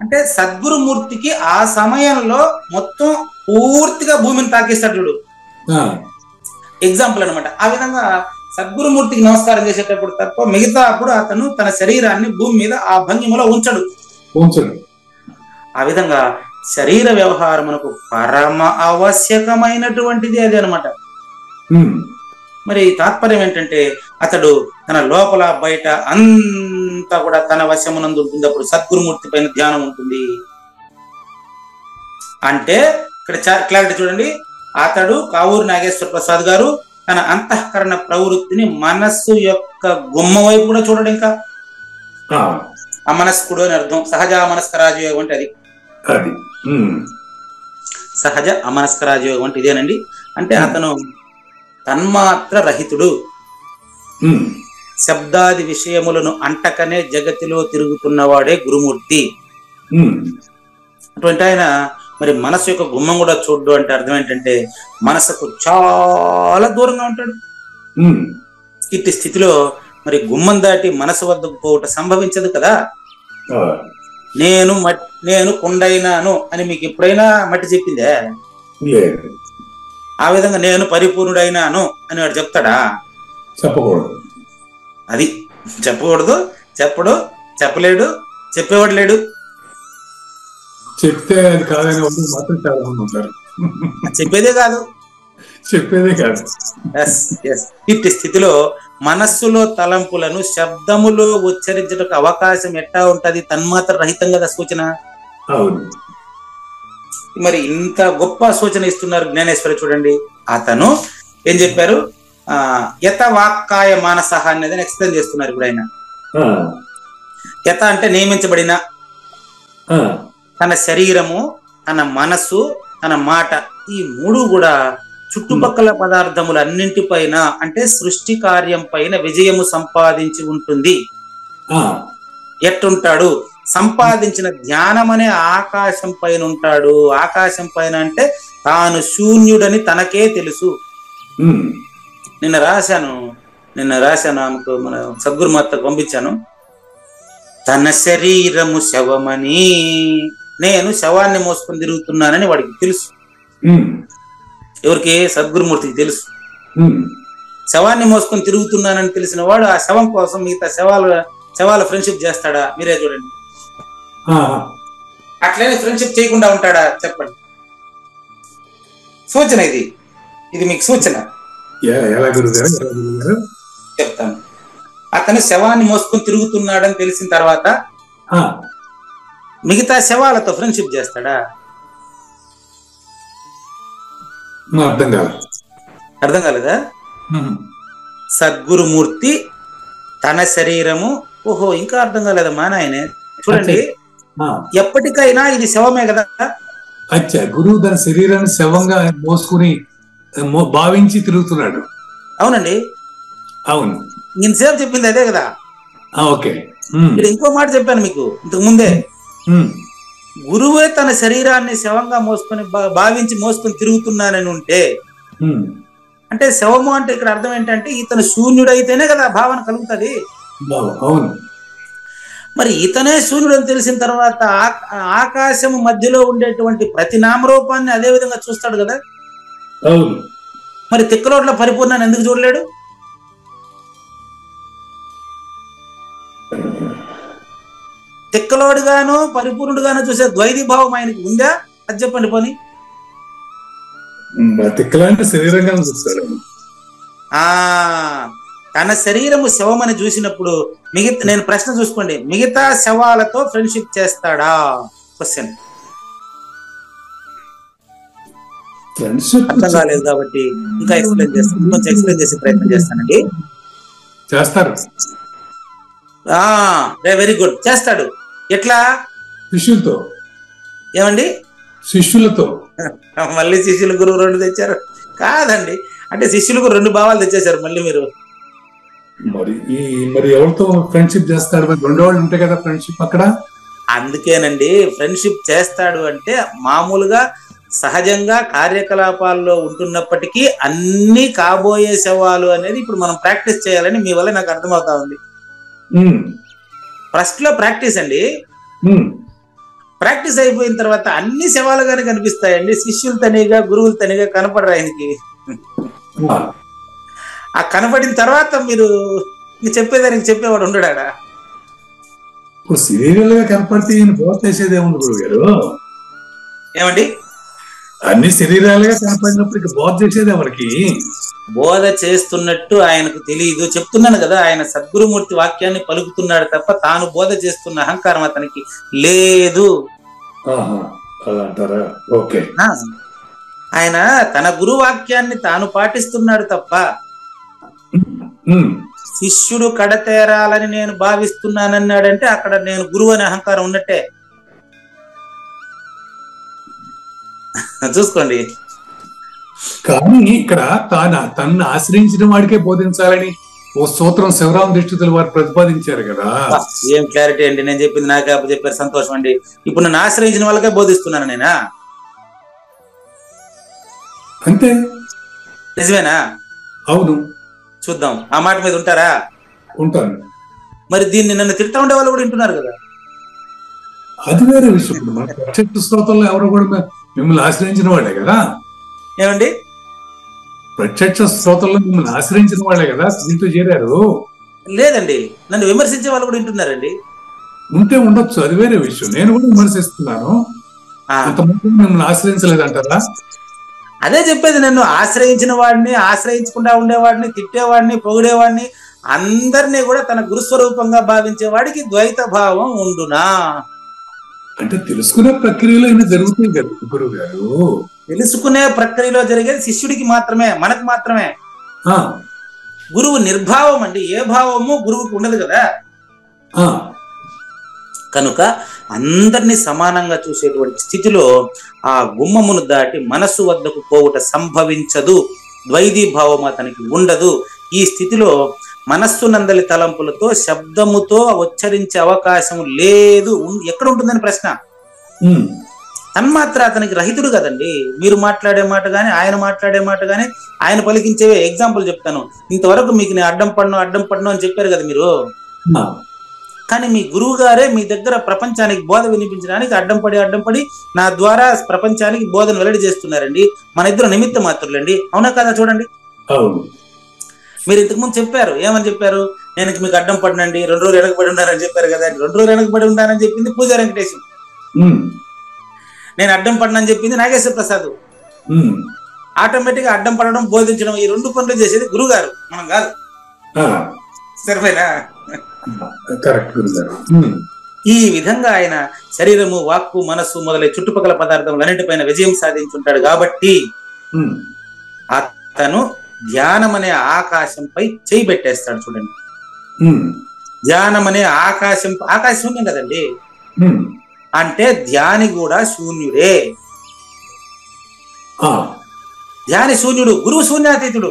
అంటే సద్గురుమూర్తికి ఆ సమయంలో మొత్తం పూర్తిగా భూమిని తాకిస్తాడు చూడు, ఎగ్జాంపుల్ అనమాట. ఆ విధంగా సద్గురుమూర్తికి నమస్కారం చేసేటప్పుడు తప్ప మిగతా అప్పుడు అతను తన శరీరాన్ని భూమి మీద ఆ భంగిమలో ఉంచడు. ఆ విధంగా శరీర వ్యవహారమునకు పరమ ఆవశ్యకమైనటువంటిది అది అనమాట. మరి తాత్పర్యం ఏంటంటే అతడు తన లోపల బయట అంతా కూడా తన వశమునందు ఉంటుంది. అప్పుడు సద్గురుమూర్తి పైన ధ్యానం ఉంటుంది. అంటే ఇక్కడ క్లారిటీ చూడండి, అతడు కావూరు నాగేశ్వర ప్రసాద్ గారు తన అంతఃకరణ ప్రవృత్తిని మనస్సు యొక్క గుమ్మ వైపు కూడా చూడడు. ఇంకా అమనస్కుడు అని అర్థం. సహజ అమనస్క రాజయోగం అంటే అది సహజ అమనస్క రాజయోగం అంటే ఇదేనండి. అంటే అతను తన్మాత్ర రహితుడు, శబ్దాది విషయములను అంటకనే జగతిలో తిరుగుతున్నవాడే గురుమూర్తి. అటువంటి ఆయన మరి మనసు యొక్క గుమ్మం కూడా చూడ్డు అంటే అర్థం ఏంటంటే మనసుకు చాలా దూరంగా ఉంటాడు. ఇట్టి స్థితిలో మరి గుమ్మం దాటి మనసు వద్దకు పోవటం సంభవించదు కదా. నేను కుండైనాను అని మీకు ఎప్పుడైనా మట్టి చెప్పిందే? ఆ విధంగా నేను పరిపూర్ణుడైనాను అని వాడు చెప్తాడా? చెప్పకూడదు. అది చెప్పకూడదు, చెప్పడు, చెప్పలేడు, చెప్పేవాడు లేడు. చెప్తే అది కాదని వాళ్ళు మాత్రం చాలా మంది ఉంటారు. చెప్పేదే కాదు. ఇట్టి స్థితిలో మనస్సులో తలంపులను శబ్దములో ఉచ్చరించడానికి అవకాశం ఎట్టా ఉంటది? తన్మాత్ర రహితం కదా సూచన. మరి ఇంత గొప్ప సూచన ఇస్తున్నారు జ్ఞానేశ్వరి. చూడండి, అతను ఏం చెప్పారు? యత వాక్కాయ మానసహ అనేది ఎక్స్ప్లెయిన్ చేస్తున్నారు ఇప్పుడు ఆయన. యత అంటే నియమించబడిన, తన శరీరము, తన మనస్సు, తన మాట, ఈ మూడు కూడా చుట్టుపక్కల పదార్థములు అన్నింటిపైన అంటే సృష్టి కార్యం పైన విజయము సంపాదించి ఉంటుంది. ఎట్టుంటాడు? సంపాదించిన ధ్యానం అనే ఆకాశం పైన ఉంటాడు. ఆకాశం పైన అంటే తాను శూన్యుడని తనకే తెలుసు. నిన్న రాశాను ఆమెకు, మన సద్గురుమాతకు పంపించాను. తన శరీరము శవమని, నేను శవాన్ని మోసుకొని తిరుగుతున్నానని వాడికి తెలుసు. ఎవరికి? సద్గురుమూర్తికి తెలుసు. శవాన్ని మోసుకొని తిరుగుతున్నానని తెలిసిన వాడు ఆ శవం కోసం మిగతా శవాల ఫ్రెండ్షిప్ చేస్తాడా? మీరే చూడండి. అట్లనే ఫ్రెండ్షిప్ చేయకుండా ఉంటాడా? చెప్పండి. సూచన ఇది మీకు సూచన చెప్తాను. అతను శవాన్ని మోసుకొని తిరుగుతున్నాడని తెలిసిన తర్వాత మిగతా శవాలతో ఫ్రెండ్షిప్ చేస్తాడా? అర్థం కాలేదా? సద్గురుమూర్తి తన శరీరము, ఓహో ఇంకా అర్థం కాలేదమ్మా నాయనే. చూడండి, ఎప్పటికైనా ఇది శవమే కదా. అచ్చా, గురువు తన శరీరాన్ని శవంగా మోసుకుని భావించి తిరుగుతున్నాడు. అవునండి, అవును. నేను సేపు చెప్పింది అదే కదా. ఓకే, ఇంకో మాట చెప్పాను మీకు ఇంతకు ముందే. గురువే తన శరీరాన్ని శవంగా మోసుకొని భావించి మోసుకొని తిరుగుతున్నానని ఉంటే, అంటే శవము అంటే ఇక్కడ అర్థం ఏంటంటే ఇతను శూన్యుడైతేనే కదా భావన కలుగుతుంది. అవును. మరి ఇతనే శూన్యుడు అని తెలిసిన తర్వాత ఆకాశము మధ్యలో ఉండేటువంటి ప్రతి నామరూపాన్ని అదే విధంగా చూస్తాడు కదా. అవును. మరి తిక్కలోట్ల పరిపూర్ణాన్ని ఎందుకు చూడలేడు? తిక్కలోడుగాను పరిపూర్ణుడుగాను చూసే ద్వైతీ భావం ఆయనకి ఉందా? అది చెప్పండి పోనీ. శరీరంగా చూస్తాడు. తన శరీరము శవమని చూసినప్పుడు నేను ప్రశ్న చూసుకోండి, మిగతా శవాలతో ఫ్రెండ్షిప్ చేస్తాడా? క్వశ్చన్. అర్థం కాలేదు కాబట్టి ఇంకా ఎక్స్ప్లెయిన్ చేస్తాను, కొంచెం ఎక్స్ప్లెయిన్ చేసే ప్రయత్నం చేస్తానండి. చేస్తారు. Very good. చేస్తాడు. ఎట్లా? శిష్యులతో. ఏమండి? శిష్యులతో. మళ్ళీ శిష్యులు గురువు రెండు తెచ్చారు కాదండి, అంటే శిష్యులకు రెండు భావాలు తెచ్చేశారు మళ్ళీ మీరు. మరి ఎవరితో ఫ్రెండ్షిప్ చేస్తాడు? మరి రెండు వాళ్ళు ఉంటాయి కదా ఫ్రెండ్షిప్ అక్కడ. అందుకేనండి ఫ్రెండ్షిప్ చేస్తాడు అంటే మామూలుగా సహజంగా కార్యకలాపాల్లో ఉంటున్నప్పటికీ అన్ని కాబోయే శవాలు అనేది ఇప్పుడు మనం ప్రాక్టీస్ చేయాలని మీ వల్ల నాకు అర్థమవుతా ఉంది. ఫస్ట్ లో ప్రాక్టీస్ అండి, ప్రాక్టీస్ అయిపోయిన తర్వాత అన్ని శవాలుగానే కనిపిస్తాయండి. శిష్యులు తనిగా గురువులు తనిగా కనపడరు ఆయనకి. ఆ కనపడిన తర్వాత మీరు చెప్పేదానికి చెప్పేవాడు ఉండడా? ఇప్పుడు సీరియల్ గా కనపడితే ఈయన బోధ చేసేది ఏముంది గురువు గారు? ఏమండి, అన్ని శరీరాలుగా కనపడినప్పటికీ బోధ చేసేది ఎవరికి? బోధ చేస్తున్నట్టు ఆయనకు తెలియదు. చెప్తున్నాను కదా, ఆయన సద్గురుమూర్తి వాక్యాన్ని పలుకుతున్నాడు తప్ప తాను బోధ చేస్తున్న అహంకారం అతనికి లేదు. అలా అంటారా? ఓకే. ఆయన తన గురు వాక్యాన్ని తాను పాటిస్తున్నాడు తప్ప శిష్యుడు కడతేరాలని నేను భావిస్తున్నానన్నాడంటే అక్కడ నేను గురువు అనే అహంకారం ఉన్నట్టే. చూసుకోండి. కానీ ఇక్కడ తన్ను ఆశ్రయించిన వాడికే బోధించాలని ఓ సూత్రం శివరామ దీక్షితులు వారు ప్రతిపాదించారు కదా. ఏం క్లారిటీ అండి, నేను చెప్పింది నాకే చెప్పారు, సంతోషం అండి. ఇప్పుడు నన్ను ఆశ్రయించిన వాళ్ళకే బోధిస్తున్నాను నేనా? అంతే. నిజమేనా? అవును. చూద్దాం, ఆ మాట మీద ఉంటారా? ఉంటాను. మరి దీన్ని నన్ను తిడతా ఉండే వాళ్ళు కూడా వింటున్నారు కదా. అది వేరే విషయం. మన ప్రత్యక్ష శ్రోతల్లో ఎవరు కూడా మిమ్మల్ని ఆశ్రయించిన వాళ్ళే కదా. ఏమండి, ప్రత్యక్ష శ్రోతల్లో మిమ్మల్ని ఆశ్రయించిన వాళ్ళే కదా దీంతో చేరారు. లేదండి, నన్ను విమర్శించే వాళ్ళు కూడా వింటున్నారండి. ఉంటే ఉండొచ్చు, అది వేరే విషయం. నేను కూడా విమర్శిస్తున్నాను. అంతమంది మిమ్మల్ని ఆశ్రయించలేదంటారా? అదే చెప్పేది, నన్ను ఆశ్రయించిన వాడిని, ఆశ్రయించకుండా ఉండేవాడిని, తిట్టేవాడిని, పొగిడేవాడిని, అందరినీ కూడా తన గురుస్వరూపంగా భావించే వాడికి ద్వైత భావం ఉండునా? అంటే తెలుసుకునే ప్రక్రియలో అయినా జరుగుతుంది కదా గురువు గారు. తెలుసుకునే ప్రక్రియలో జరిగేది శిష్యుడికి మాత్రమే, మనకు మాత్రమే. గురువు నిర్భావం అండి, ఏ భావము గురువుకు ఉండదు కదా. కనుక అందరినీ సమానంగా చూసేటువంటి స్థితిలో ఆ గుమ్మమును దాటి మనస్సు వద్దకు పోవుట సంభవించదు. ద్వైతీ భావం అతనికి ఉండదు. ఈ స్థితిలో మనస్సు నందలి తలంపులతో శబ్దముతో ఉచ్చరించే అవకాశం లేదు. ఎక్కడ ఉంటుందని ప్రశ్న. తన్మాత్ర అతనికి రహితుడు కదండి. మీరు మాట్లాడే మాట గాని, ఆయన మాట్లాడే మాట గాని, ఆయన పలికించేవే. ఎగ్జాంపుల్ చెప్తాను. ఇంతవరకు మీకు నేను అడ్డం పడను అని చెప్పారు కదా మీరు. కానీ మీ గురువు గారే మీ దగ్గర ప్రపంచానికి బోధ వినిపించడానికి అడ్డం పడి నా ద్వారా ప్రపంచానికి బోధను వెల్లడి చేస్తున్నారండి. మన ఇద్దరు నిమిత్త మాత్రులండి. అవునా కదా? చూడండి, మీరు ఇంతకుముందు చెప్పారు, ఏమని చెప్పారు? నేను మీకు అడ్డం పడినండి, 2 రోజులు వెనకబడి ఉన్నారని చెప్పారు కదా. 2 రోజులు వెనకబడి ఉన్నారని చెప్పింది పూజా వెంకటేశం, నేను అడ్డం పడినని చెప్పింది నాగేశ్వర ప్రసాద్. ఆటోమేటిక్ గా అడ్డం పడడం, బోధించడం, ఈ 2 పనులు చేసేది గురువు గారు, మనం కాదు. సరిపోయినా? ఈ విధంగా ఆయన శరీరము, వాక్కు, మనస్సు మొదలై చుట్టుపక్కల పదార్థములన్నిటిపైన విజయం సాధించుంటాడు. కాబట్టి అతను ధ్యానం అనే ఆకాశంపై చేయి పెట్టేస్తాడు. చూడండి, ధ్యానం అనే ఆకాశం శూన్యం కదండి. అంటే ధ్యాని కూడా శూన్యుడే. ధ్యాని శూన్యుడు, గురువు శూన్యాతీతుడు.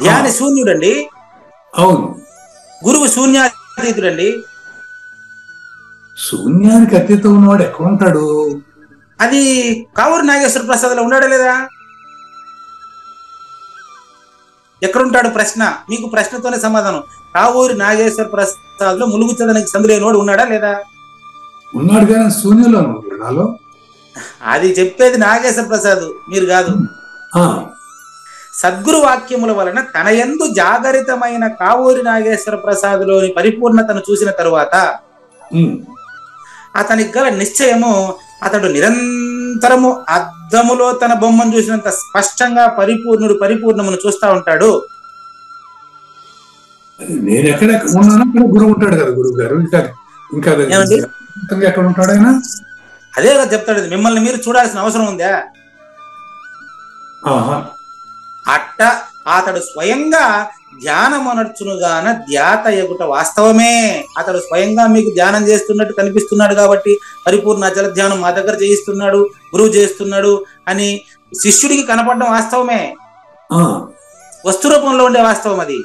ధ్యాని శూన్యుడండి. అవును, గురువు శూన్యాతీతుడండి. శూన్యానికి అతీతం ఉన్నవాడు ఎక్కడ ఉంటాడు? అది కావూరు నాగేశ్వర ప్రసాద్ లో ఉన్నాడా లేదా? ఎక్కడుంటాడు? ప్రశ్న. మీకు ప్రశ్నతోనే సమాధానం. కావూరి నాగేశ్వర ప్రసాద్ లో ములుగుచదనికి సందులేనోడు ఉన్నాడా లేదా? ఉన్నాడు కానీ శూన్యంలో ఉన్నాడు. అది చెప్పేది నాగేశ్వర ప్రసాద్, మీరు కాదు. సద్గురు వాక్యముల వలన తన యందు జాగరితమైన కావూరి నాగేశ్వర ప్రసాద్ లోని పరిపూర్ణతను చూసిన తరువాత అతనికి గల నిశ్చయము, అతడు నిరంతరము అద్దములో తన బొమ్మను చూసినంత స్పష్టంగా పరిపూర్ణమును చూస్తా ఉంటాడు. నేను ఎక్కడ ఉన్నానో అక్కడ గురువు ఉంటాడు కదా గురువు గారు. ఇంకా ఎక్కడ ఉంటాడు ఆయన? అదే కదా చెప్తాడు. మిమ్మల్ని మీరు చూడాల్సిన అవసరం ఉందా? అట్ట అతడు స్వయంగా ధ్యానమనర్చునుగాన ధ్యాత ఎగుట వాస్తవమే. అతడు స్వయంగా మీకు ధ్యానం చేస్తున్నట్టు కనిపిస్తున్నాడు కాబట్టి పరిపూర్ణ అచల ధ్యానం మా దగ్గర చేయిస్తున్నాడు, గురువు చేస్తున్నాడు అని శిష్యుడికి కనపడడం వాస్తవమే. వస్తు రూపంలో ఉండే వాస్తవం అది.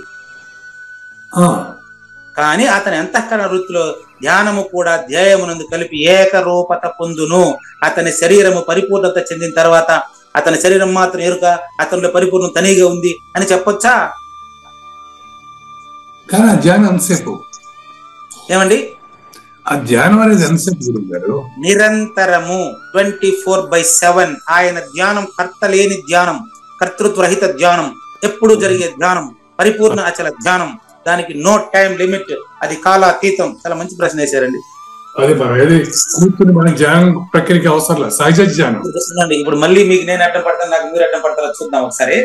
కానీ అతని అంతఃకరణ వృత్తిలో ధ్యానము కూడా ధ్యేయమునందు కలిపి ఏకరూపత పొందును. అతని శరీరము పరిపూర్ణత చెందిన తర్వాత అతని శరీరం మాత్రం ఎరుక, అతనిలో పరిపూర్ణ తనిగా ఉంది అని చెప్పొచ్చా? కానీ ఆ ధ్యానం ఎంతసేపు? ఏమండి, ఆ ధ్యానం అనేది ఎంతసేపు గురువు గారు? నిరంతరము 24/7 ఆయన ధ్యానం, కర్త లేని ధ్యానం, కర్తృత్వరహిత ధ్యానం, ఎప్పుడు జరిగే ధ్యానం, పరిపూర్ణ అచల ధ్యానం. దానికి నో టైం లిమిట్, అది కాలాతీతం. చాలా మంచి ప్రశ్న వేశారండి. అదే ఏది కూర్చుని మన ధ్యానం ప్రక్రియకి అవసరం లేదు, సహజ ధ్యానం. ఇప్పుడు మళ్ళీ మీకు నేను అడ్డం పడతాను, నాకు మీరు అడ్డం పడతారో చూద్దాం ఒకసారి.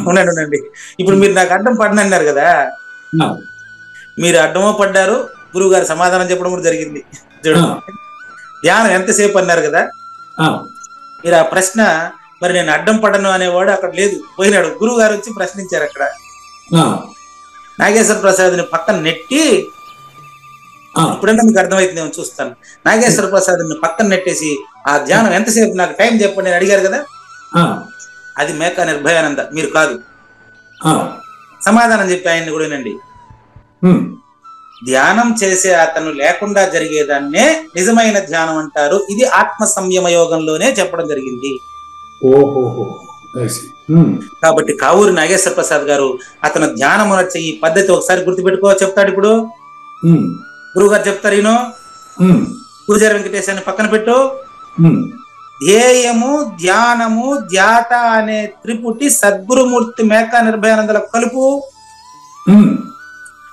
ఉండండి, ఇప్పుడు మీరు నాకు అడ్డం పడనన్నారు కదా, మీరు అడ్డమో పడ్డారు, గురువు గారు సమాధానం చెప్పడం కూడా జరిగింది. ధ్యానం ఎంతసేపు అన్నారు కదా, మీరు ఆ ప్రశ్న మరి నేను అడ్డం పడను అనేవాడు అక్కడ లేదు, పోయినాడు. గురువు గారు వచ్చి ప్రశ్నించారు అక్కడ. నాగేశ్వర ప్రసాద్ని పక్కన నెట్టి, ఇప్పుడన్నా మీకు అర్థమైతుంది ఏమో చూస్తాను. నాగేశ్వర ప్రసాద్ని పక్కన నెట్టేసి ఆ ధ్యానం ఎంతసేపు నాకు టైం చెప్పండి అని అడిగారు కదా, అది మేకా నిర్భయానంద, మీరు కాదు. సమాధానం చెప్పి ఆయన్ని కూడానండి, ధ్యానం చేసే అతను లేకుండా జరిగేదాన్నే నిజమైన ధ్యానం అంటారు. ఇది ఆత్మ సంయమ యోగంలోనే చెప్పడం జరిగింది. కాబట్టి కావూరి నాగేశ్వర ప్రసాద్ గారు అతను ధ్యానం అనొచ్చే ఈ పద్ధతి ఒకసారి గుర్తుపెట్టుకో చెప్తాడు. ఇప్పుడు గురువు గారు చెప్తారు, ఈయన పూజారి వెంకటేశాన్ని పక్కన పెట్టు, ధ్యేయము, ధ్యానము, ధ్యాత అనే త్రిపుటి సద్గురుమూర్తి మేకా నిర్భయానందల కలుపు.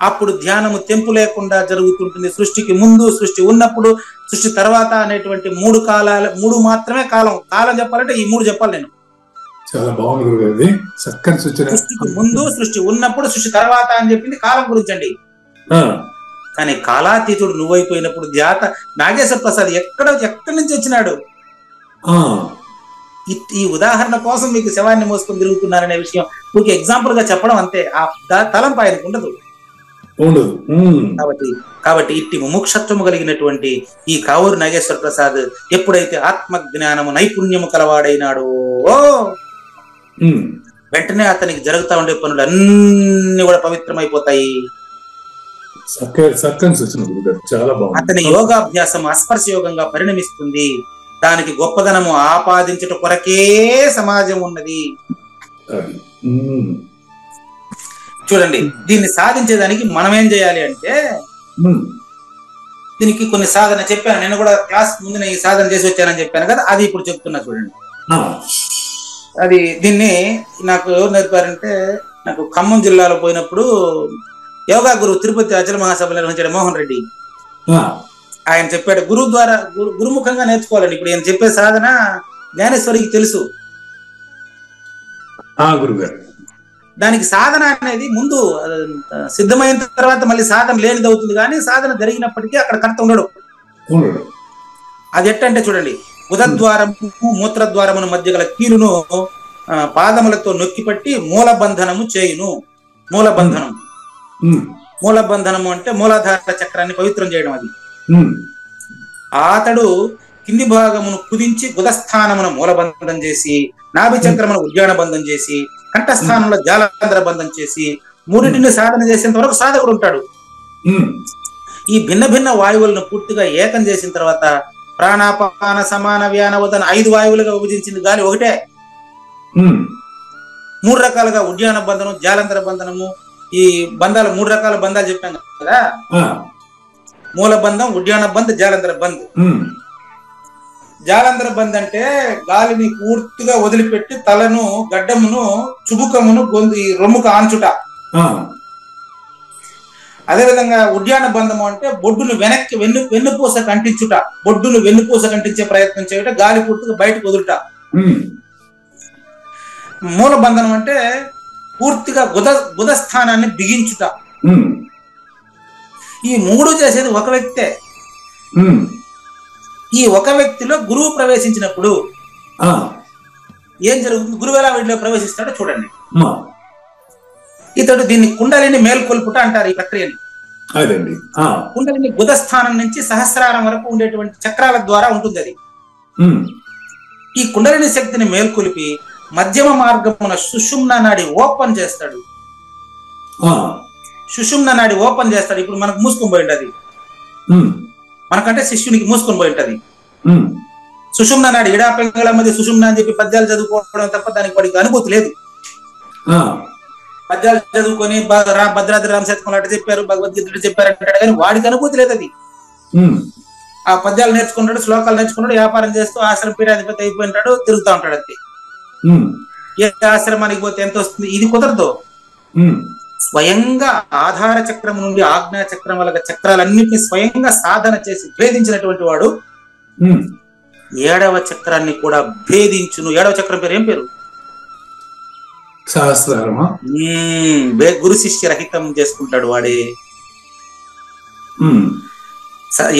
అప్పుడు ధ్యానము తెంపు లేకుండా జరుగుతుంటుంది. సృష్టికి ముందు, సృష్టి ఉన్నప్పుడు, సృష్టి తర్వాత అనేటువంటి 3 కాలాలు, 3 మాత్రమే కాలం చెప్పాలంటే ఈ 3 చెప్పాలి నేను. చాలా బాగుంది. చక్కని సూచన. సృష్టికి ముందు, సృష్టి ఉన్నప్పుడు, సృష్టి తర్వాత అని చెప్పింది కాలం గురించి అండి. కానీ కాలాతీతుడు నువ్వైపోయినప్పుడు ధ్యాత నాగేశ్వర ప్రసాద్ ఎక్కడి నుంచి వచ్చినాడు? ఈ ఉదాహరణ కోసం మీకు శవాన్ని మోసుకొని తిరుగుతున్నారనే విషయం మీకు ఎగ్జాంపుల్ గా చెప్పడం అంతే. ఆ తలంపు ఆయనకు ఉండదు. కాబట్టి ఇట్టి ముముక్షత్వము కలిగినటువంటి ఈ కావూరి నాగేశ్వర ప్రసాద్ ఎప్పుడైతే ఆత్మజ్ఞానము నైపుణ్యము కలవాడైనాడో వెంటనే అతనికి జరుగుతా ఉండే పనులు అన్ని కూడా పవిత్రమైపోతాయి. అతని యోగాభ్యాసం అస్పర్శ యోగంగా పరిణమిస్తుంది. దానికి గొప్పదనము ఆపాదించుట కొరకే సమాజం ఉన్నది. చూడండి, దీన్ని సాధించేదానికి మనం ఏం చేయాలి అంటే, దీనికి కొన్ని సాధన చెప్పాను. నేను కూడా క్లాస్ ముందు ఈ సాధన చేసి వచ్చానని చెప్పాను కదా, అది ఇప్పుడు చెప్తున్నా చూడండి. అది దీన్ని నాకు ఎవరు నేర్పారంటే, నాకు ఖమ్మం జిల్లాలో పోయినప్పుడు యోగా గురువు తిరుపతి అచల మహాసభ నిర్వహించాడు మోహన్ రెడ్డి. ఆయన చెప్పాడు, గురుముఖంగా నేర్చుకోవాలండి. ఇప్పుడు ఆయన చెప్పే సాధన జ్ఞానేశ్వరికి తెలుసు. దానికి సాధన అనేది ముందు సిద్ధమైన తర్వాత మళ్ళీ సాధన లేనిది అవుతుంది, కానీ సాధన జరిగినప్పటికీ అక్కడ కర్త ఉండడు. అది ఎట్టంటే చూడండి, ఉదద్వారము మూత్రద్వారమును మధ్య గల కీలును పాదములతో నొక్కిపట్టి మూలబంధనము చేయును. మూలబంధనము అంటే మూలాధార చక్రాన్ని పవిత్రం చేయడం. అది అతడు కింది భాగమును కుదించి గుదస్థానమును మూలబంధం చేసి, నాభి చక్రమును ఉద్యాన బంధం చేసి, కంఠస్థానంలో జాలంధర బంధం చేసి, 3 సాధన చేసేంత వరకు సాధకుడు ఉంటాడు. ఈ భిన్న భిన్న వాయువులను పూర్తిగా ఏకం చేసిన తర్వాత ప్రాణాపాన సమాన వ్యాన ఉదన 5 వాయువులుగా విభజించింది గాలి ఒకటే. 3 రకాలుగా ఉద్యాన బంధనం, జాలంధర బంధనము, ఈ బంధాలు 3 రకాల బంధాలు చెప్పాను కదా, మూల బంధం, ఉద్యాన బంధ్, జాలంధర బంధ్. జాలంధర బంధ్ అంటే గాలిని పూర్తిగా వదిలిపెట్టి తలను, గడ్డమును, చుబుకమును రొమ్ముకు ఆంచుట. అదేవిధంగా ఉద్యాన బంధము అంటే బొడ్డును వెనక్కి వెన్నుపూస కంటించుట. బొడ్డును వెన్నుపూస కంటించే ప్రయత్నం చేయుట, గాలి పూర్తిగా బయటకు వదులుట. మూల బంధనం అంటే పూర్తిగా గుదస్థానాన్ని బిగించుట. ఈ 3 చేసేది ఒక వ్యక్తే. ఈ ఒక వ్యక్తిలో గురువు ప్రవేశించినప్పుడు ఏం జరుగుతుంది? గురువు ఎలా వీటిలో ప్రవేశిస్తాడో చూడండి. ఇతడు దీన్ని కుండలిని మేల్కొల్పుట అంటారు ఈ ప్రక్రియని. కుండలిని గుదస్థానం నుంచి సహస్రారం వరకు ఉండేటువంటి చక్రాల ద్వారా ఉంటుంది అది. ఈ కుండలిని శక్తిని మేల్కొలిపి మధ్యమ మార్గమున సుషుమ్న నాడి ఓపెన్ చేస్తాడు. సుషుమ్న నాడి ఓపెన్ చేస్తాడు. ఇప్పుడు మనకు మూసుకొని పోయి ఉంటది, మనకంటే శిష్యునికి మూసుకొని పోయి ఉంటది. సుషుమ్న నాడి ఇడా పింగళ మధ్య సుషుమ్న అని చెప్పి పద్యాలు చదువుకోవడం తప్ప దానికి వాడికి అనుభూతి లేదు. పద్యాలు చదువుకొని భద్రాద్రి రామశతకం అట్లా చెప్పారు, భగవద్గీత చెప్పారు అంటాడు, కానీ వాడికి అనుభూతి లేదు. అది ఆ పద్యాలు నేర్చుకుంటాడు, శ్లోకాలు నేర్చుకుంటాడు, వ్యాపారం చేస్తూ ఆశ్రమ పీఠాధిపతి అయిపోయింటాడు, తిరుగుతూ ఉంటాడు. అంతే. ఏ ఆశ్రమానికి పోతే ఎంత వస్తుంది? ఇది కుదరదు. స్వయంగా ఆధార చక్రం నుండి ఆజ్ఞా చక్రం వల్ల చక్రాలన్నింటినీ స్వయంగా సాధన చేసి భేదించినటువంటి వాడు 7వ చక్రాన్ని కూడా భేదించును. 7వ చక్రం పేరు ఏం పేరు? సహస్రారమా. గురు శిష్య రహితం చేసుకుంటాడు వాడే.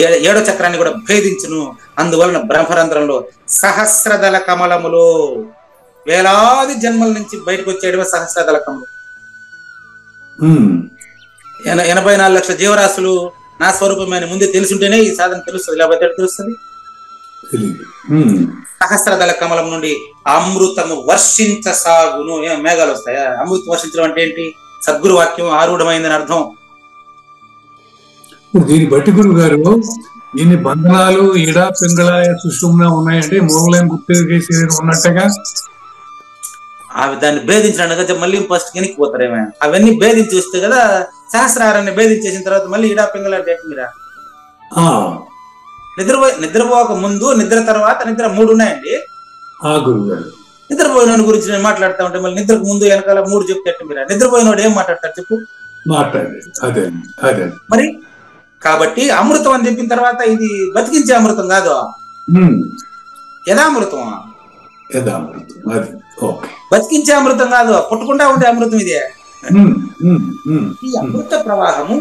7వ చక్రాన్ని కూడా భేదించును. అందువలన బ్రహ్మరంధ్రంలో సహస్రదళ కమలములో వేలాది జన్మల నుంచి బయటకు వచ్చేయడమే సహస్రదళ కమలం. 84 లక్షల జీవరాశులు నా స్వరూపమైన ముందే తెలుసుంటేనే ఈ సాధన తెలుస్తుంది, లేకపోతే తెలుస్తుంది. సహస్రదళ కమలం నుండి అమృతము వర్షించసాగును. మేఘాలు వస్తాయా? అమృతం వర్షించడం అంటే ఏంటి? సద్గురు వాక్యం ఆరూఢమైందని అర్థం. దీన్ని బట్టి గురువు గారు ఇన్ని బంధనాలు ఇడా పింగళ సుషుమ్న ఉన్నాయంటే మూలయం గుర్తు ఉన్నట్టుగా దాన్ని భేదించడానికి మళ్ళీ ఫస్ట్ వెనక్కి పోతారేమో. అవన్నీ భేదించి వస్తే కదా సహస్రారాన్ని భేదించేసిన తర్వాత మళ్ళీ ఇడా పింగళ అంటే మీరా నిద్రపోక ముందు, నిద్ర తర్వాత, నిద్ర 3 ఉన్నాయండి. నిద్రపోయిన గురించి నేను మాట్లాడుతా ఉంటే మళ్ళీ నిద్రకు ముందు వెనకాల 3 చెప్తే మీరా నిద్రపోయినోడు ఏం మాట్లాడతారు చెప్పు? మరి కాబట్టి అమృతం అని చెప్పిన తర్వాత ఇది బతికించే అమృతం కాదు, యథామృతం. బతికించే అమృతం కాదు, పుట్టకుండా ఉండే అమృతం ఇదే. ఈ అమృత ప్రవాహము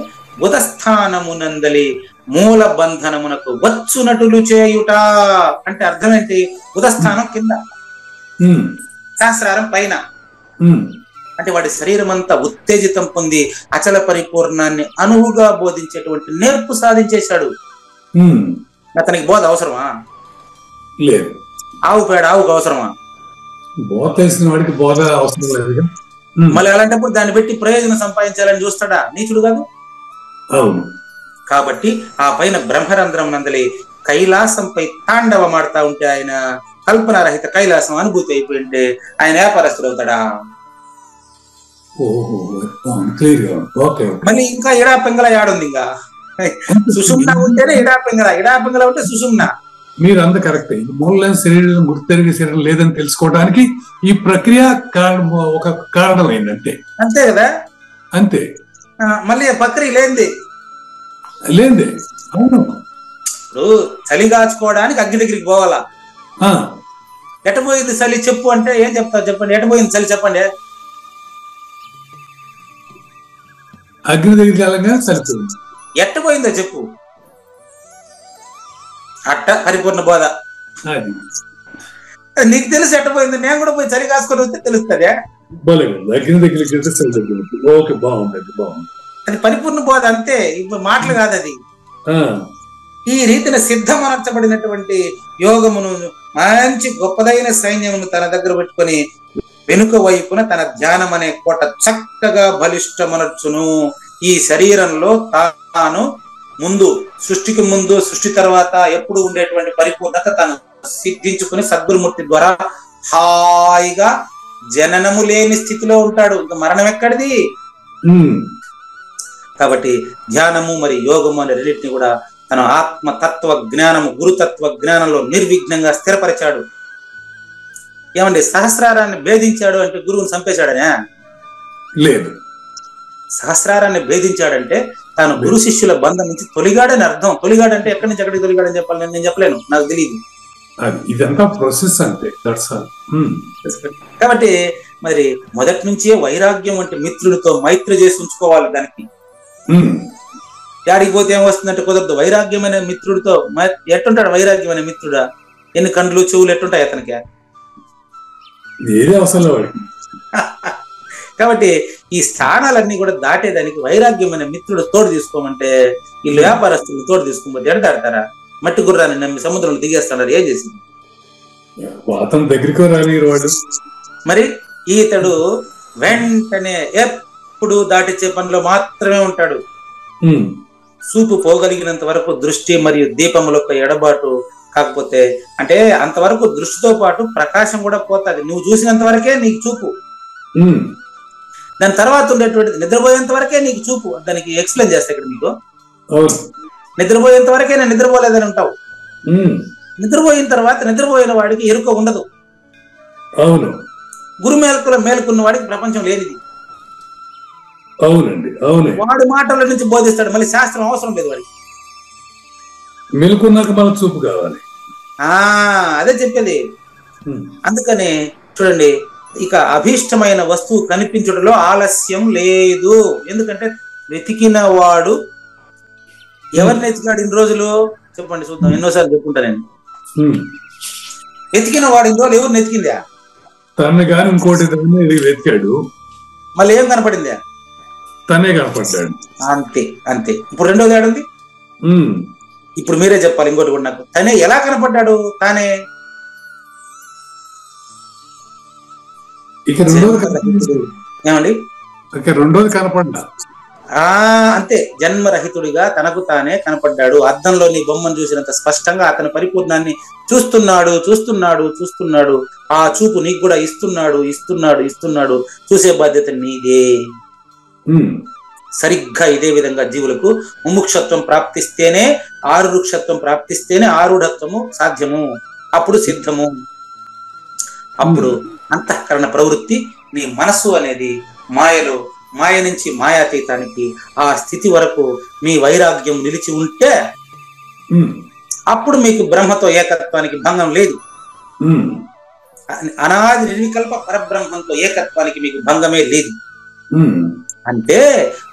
ఉదస్థానమునందలి మూల బంధనమునకు వచ్చునటులు చేయుట అంటే అర్థం ఏంటి? ఉదస్థానం కింద, సహస్రారం పైన. అంటే వాడి శరీరం అంతా ఉత్తేజితం పొంది అచల పరిపూర్ణాన్ని అనువుగా బోధించేటువంటి నేర్పు సాధించేశాడు. అతనికి బోధ అవసరమా? లేదు. ఆవు పేడ ఆవుకు అవసరమా? బోధ తెలిసిన వాడికి బోధ అవసరం లేదు. మళ్ళీ అలాంటప్పుడు దాన్ని పెట్టి ప్రయోజనం సంపాదించాలని చూస్తాడా? నీచుడు కాదు. కాబట్టి ఆ పైన బ్రహ్మరంధ్రం నందలి కైలాసంపై తాండవమాడుతా ఉంటే ఆయన కల్పనారహిత కైలాసం అనుభూతి అయిపోయింటే ఆయన వ్యాపారస్తుడు అవుతాడా? మళ్ళీ ఇంకా ఇడా పింగళ యాడుంది? ఇంకా సుషుమ్న ఉంటేనే ఇడా పింగళ, ఇడా పింగళ ఉంటే సుషుమ్న. మీరు అంత కరెక్ట్. మూలయం శరీరం గుర్తెరిగే శరీరం లేదని తెలుసుకోవడానికి ఈ ప్రక్రియ ఒక కారణం అయింది. అంతే కదా? అంతే. మళ్ళీ ప్రక్రియ లేనిది. అవును. ఇప్పుడు చలి కాచుకోవడానికి అగ్ని దగ్గరికి పోవాలా? ఎటపోయింది చలి చెప్పు అంటే ఏం చెప్తావు? చెప్పండి, ఎటపోయింది చలి చెప్పండి. అగ్ని దగ్గరికి వెళ్ళగా సరిపోయింది. ఎట్టపోయిందో చెప్పు. అట్ట పరిపూర్ణ బోధ. నీకు తెలుసు ఎట్టపోయింది, నేను కూడా పోయి చలి కాసుకొని వస్తే తెలుస్తుంది. అగ్ని దగ్గరికి బాగుంది. అది పరిపూర్ణ బోధ, అంతే. ఇప్పుడు మాటలు కాదు అది. ఈ రీతిన సిద్ధమనర్చబడినటువంటి యోగమును, మంచి గొప్పదైన సైన్యమును తన దగ్గర పెట్టుకొని వెనుక వైపున తన ధ్యానం అనే కోట చక్కగా బలిష్టమనర్చును. ఈ శరీరంలో తాను ముందు, సృష్టికి ముందు, సృష్టి తర్వాత ఎప్పుడు ఉండేటువంటి పరిపూర్ణత తను సిద్ధించుకుని సద్గురుమూర్తి ద్వారా హాయిగా జననము లేని స్థితిలో ఉంటాడు. ఇంకా మరణం ఎక్కడిది? కాబట్టి ధ్యానము మరి యోగము అనే రెండింటిని కూడా తన ఆత్మతత్వ జ్ఞానము, గురుతత్వ జ్ఞానంలో నిర్విఘ్నంగా స్థిరపరిచాడు. ఏమండి, సహస్రారాన్ని భేదించాడు అంటే గురువుని చంపేశాడనే లేదు. సహస్రారాన్ని భేదించాడంటే తాను గురు శిష్యుల బంధం నుంచి తొలిగాడని అర్థం. తొలిగాడంటే ఎక్కడి నుంచి ఎక్కడికి తొలిగాడని చెప్పాలి, నేను చెప్పలేను, నాకు తెలియదు. ఇదంతా ప్రాసెస్ అంతే. కాబట్టి మరి మొదటి నుంచే వైరాగ్యం వంటి మిత్రుడితో మైత్రి చేసి ఉంచుకోవాలి. దానికి యాడికి పోతే ఏమొస్తుందంటే కుదరదు. వైరాగ్యమైన మిత్రుడితో ఎట్టుంటాడు? వైరాగ్యమైన మిత్రుడా? ఎన్ని కండ్లు చెవులు ఎట్టుంటాయి అతనికి? కాబట్టి ఈ స్థానాలన్నీ కూడా దాటేదానికి వైరాగ్యమైన మిత్రుడు తోడు తీసుకోమంటే వీళ్ళు వ్యాపారస్తులు తోడు తీసుకోకపోతే ఎడతాడతారా? మట్టి గుర్రాన్ని నమ్మి సముద్రంలో దిగేస్తాడు. ఏం చేసింది? అతని దగ్గరికి రాని వాడు. మరి ఈతడు వెంటనే ఎప్పుడు దాటిచ్చే పనిలో మాత్రమే ఉంటాడు. ఉమ్, చూపు పోగలిగినంత వరకు దృష్టి మరియు దీపముల యొక్క ఎడబాటు. కాకపోతే అంటే అంతవరకు దృష్టితో పాటు ప్రకాశం కూడా పోతుంది. నువ్వు చూసినంత వరకే నీకు చూపు, ఉమ్, దాని తర్వాత ఉండేటువంటిది నిద్రపోయేంత వరకే నీకు చూపు. దానికి ఎక్స్ప్లెయిన్ చేస్తా ఇక్కడ మీకు. అవును. నిద్రపోయేంత వరకే నేను నిద్రపోలేదని ఉంటావు. ఉమ్, నిద్రపోయిన తర్వాత నిద్రపోయిన వాడికి ఎరుక ఉండదు. అవును. గురు మేలుకున్న వాడికి ప్రపంచం లేనిది. అవునండి. అవును. వాడు మాటల నుంచి బోధిస్తాడు, మళ్ళీ శాస్త్రం అవసరం లేదు వాడికి. మెలుకున్నాక మన చూపు కావాలి. అదే చెప్పేది. ఉమ్, అందుకనే చూడండి, ఇక అభీష్టమైన వస్తువు కనిపించడంలో ఆలస్యం లేదు. ఎందుకంటే వెతికిన వాడు ఎవరిని వెతికినాడు ఇన్ని రోజులు చెప్పండి చూద్దాం. ఎన్నోసార్లు చెప్పుకుంటా నేను. ఉమ్. వెతికిన వాడు ఇన్ని రోజులు ఎవరిని వెతికిందా? తన కానీ ఇంకోటి దాన్ని వెతికాడు, మళ్ళీ ఏం కనపడిందా? తనే కనపడ్డాడు. అంతే అంతే. ఇప్పుడు రెండోది ఏడుంది? ఉమ్, ఇప్పుడు మీరే చెప్పాలి. ఇంకోటి కూడా నాకు, తనే ఎలా కనపడ్డాడు? తానే ఇక రెండోది ఏమండి? ఇక రెండోది కనపడ్డా. అంతే, జన్మరహితుడిగా తనకు తానే కనపడ్డాడు. అద్దంలో నీ బొమ్మను చూసినంత స్పష్టంగా అతని పరిపూర్ణాన్ని చూస్తున్నాడు చూస్తున్నాడు చూస్తున్నాడు. ఆ చూపు నీకు కూడా ఇస్తున్నాడు ఇస్తున్నాడు ఇస్తున్నాడు. చూసే బాధ్యత నీదే. సరిగ్గా ఇదే విధంగా జీవులకు ముముక్షత్వం ప్రాప్తిస్తేనే ఆరురుక్షత్వం ప్రాప్తిస్తేనే ఆరుఢత్వము సాధ్యము. అప్పుడు సిద్ధము. అప్పుడు అంతఃకరణ ప్రవృత్తి, నీ మనస్సు అనేది మాయలో, మాయ నుంచి మాయాతీతానికి ఆ స్థితి వరకు మీ వైరాగ్యం నిలిచి ఉంటే అప్పుడు మీకు బ్రహ్మతో ఏకత్వానికి భంగం లేదు. అనాది నిర్వికల్ప పరబ్రహ్మంతో ఏకత్వానికి మీకు భంగమే లేదు. అంటే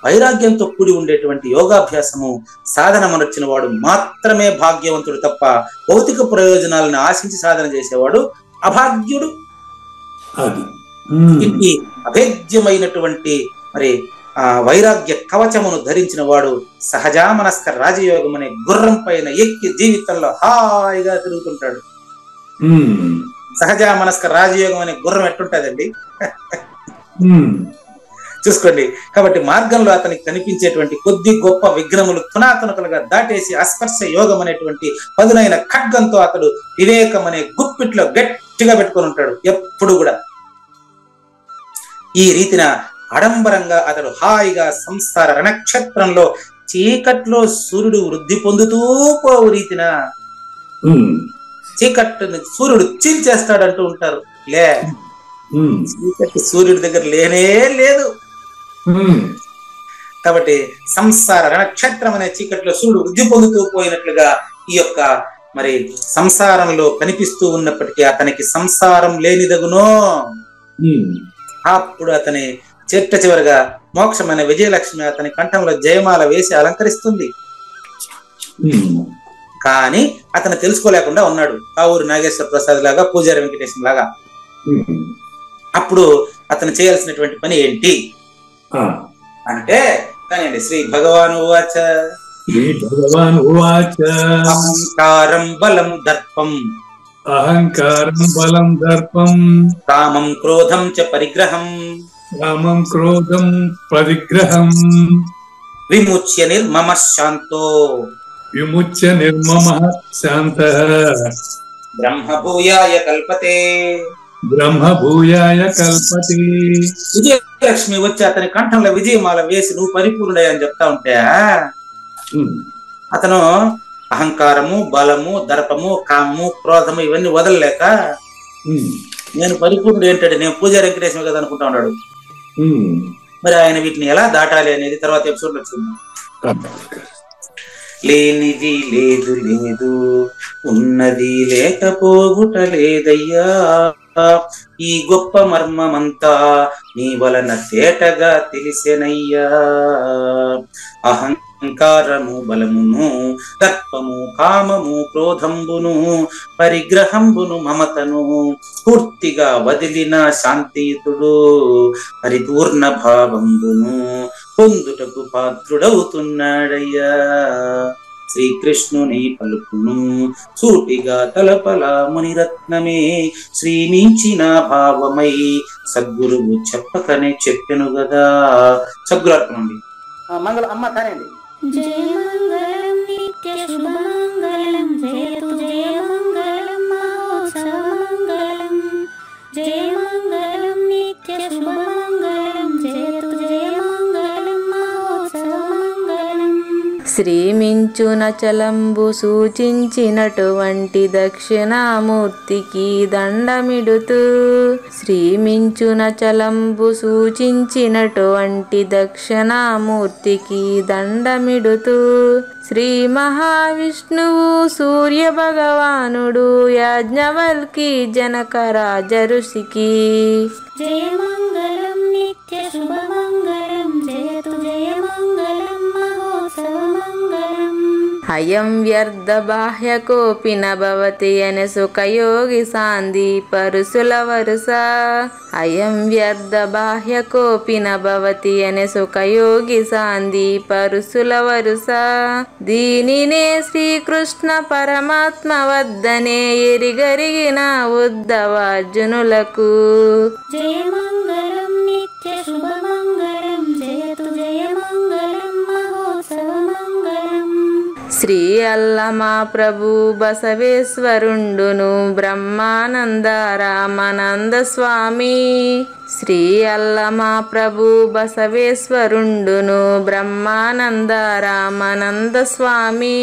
వైరాగ్యంతో కూడి ఉండేటువంటి యోగాభ్యాసము సాధనమనొచ్చిన వాడు మాత్రమే భాగ్యవంతుడు తప్ప భౌతిక ప్రయోజనాలను ఆశించి సాధన చేసేవాడు అభాగ్యుడు. ఇంటి అభేద్యమైనటువంటి మరి ఆ వైరాగ్య కవచమును ధరించిన వాడు సహజామనస్క రాజయోగం అనే గుర్రం పైన ఎక్కి జీవితంలో హాయిగా తిరుగుతుంటాడు. సహజామనస్క రాజయోగం అనే గుర్రం ఎట్టుంటదండి చూసుకోండి. కాబట్టి మార్గంలో అతనికి కనిపించేటువంటి కొద్ది గొప్ప విఘ్నములు తునాతునకలుగా దాటేసి అస్పర్శ యోగం అనేటువంటి పదునైన ఖడ్గంతో అతడు వివేకం అనే గుప్పిట్లో గట్టిగా పెట్టుకొని ఉంటాడు ఎప్పుడు కూడా. ఈ రీతిన ఆడంబరంగా అతడు హాయిగా సంసార రణక్షేత్రంలో చీకట్లో సూర్యుడు వృద్ధి పొందుతూ పోవు రీతిన చీకట్టుని సూర్యుడు చీల్చేస్తాడంటూ ఉంటారు. లే, చీకటి సూర్యుడి దగ్గర లేనే లేదు. కాబట్టి సంసార రణక్షేత్రం అనే చీకట్లో సూర్యుడు వృద్ధి పొందుతూ పోయినట్లుగా ఈ యొక్క మరి సంసారంలో కనిపిస్తూ ఉన్నప్పటికీ అతనికి సంసారం లేనిదగునో. అప్పుడు అతని చిట్ట చివరిగా మోక్షమైన విజయలక్ష్మి అతని కంఠంలో జయమాల వేసి అలంకరిస్తుంది. కానీ అతను తెలుసుకోలేకుండా ఉన్నాడు, కావూరు నాగేశ్వర ప్రసాద్ లాగా, పూజారి వెంకటేశం లాగా. అప్పుడు అతను చేయాల్సినటువంటి పని ఏంటి అంటే, కానీ శ్రీ భగవాన్ ఉవాచ అహంకారం బలం దర్పం అహంకారం బలం దర్పం కామం క్రోధం చ పరిగ్రహం కామం క్రోధం పరిగ్రహం విముచ్య నిర్మమ శాంతో విముచ్య నిర్మమ శాంతః బ్రహ్మభూయాయ కల్పతే బ్రహ్మభూయాయ కల్పతే. విజయలక్ష్మి వచ్చి అతని కంఠంలో విజయమాల వేసి నువ్వు పరిపూర్ణుడే అని చెప్తా ఉంటే అతను అహంకారము బలము దర్పము కామము క్రోధము ఇవన్నీ వదలలేక నేను పరిపూర్ణుడు ఏంటంటే నేను పూజారి వెంకటేశ్వర కదా అనుకుంటా ఉన్నాడు. మరి ఆయన వీటిని ఎలా దాటాలి అనేది తర్వాత ఎపిసోడ్ లో చూద్దాం. లేనిది లేదు లేదు, ఉన్నది లేకపోగుట లేదయ్యా, ఈ గొప్ప మర్మమంతా నీ వలన తేటగా తెలిసెనయ్యా. అహంకారము బలమును దర్పము కామము క్రోధంబును పరిగ్రహంబును మమతను పూర్తిగా వదిలిన శాంతియుతుడు పరిపూర్ణ భావంబును పొందుటకు పాత్రుడవుతున్నాడయ్యా. శ్రీకృష్ణుని పలుకును సూటిగా తలపల మునిరత్నమే శ్రీమించిన భావమై సద్గురువు చెప్పకనే చెప్పెను గదా. సద్గురాత్మండి. మంగళం అమ్మ కానండి. జయ మంగళం నిత్య శుభమంగళం జయతు జయ మంగళం మహోత్సవ మంగళం జయ మంగళం నిత్య శుభమంగళం జయతు జయ మంగళం మహోత్సవ మంగళం. శ్రీమించున చలంబు సూచించినటువంటి దక్షిణామూర్తికి దండమిడుతూ శ్రీమించున చలంబు సూచించినటువంటి దక్షిణామూర్తికి దండమిడుతూ శ్రీ మహావిష్ణువు సూర్య భగవానుడు యాజ్ఞవల్కి జనక రాజ ఋషికి జయ మంగళం నిత్య శుభమంగళం జయతు జయ మంగళం మహోత్సవ మంగళం. అయం వ్యర్థ బాహ్య కోపి నభవతి అనే సుఖయోగి సాంది పరుసుల వరుస అయం వ్యర్థ బాహ్య కోపి నభవతి అనే సుఖయోగి సాంది పరుసుల వరుస దీనినే శ్రీకృష్ణ పరమాత్మ వద్దనే ఎరిగరిగిన ఉద్ధవార్జునులకు జయ మంగళం నిత్య శుభమంగళం జయతు జయ మంగళం మహోత్సవ మంగళం. శ్రీ అల్లమా ప్రభు బసవేశ్వరుండును బ్రహ్మానంద రామానంద స్వామి శ్రీ అల్లమా ప్రభు బసవేశ్వరుండును బ్రహ్మానంద రామానంద స్వామి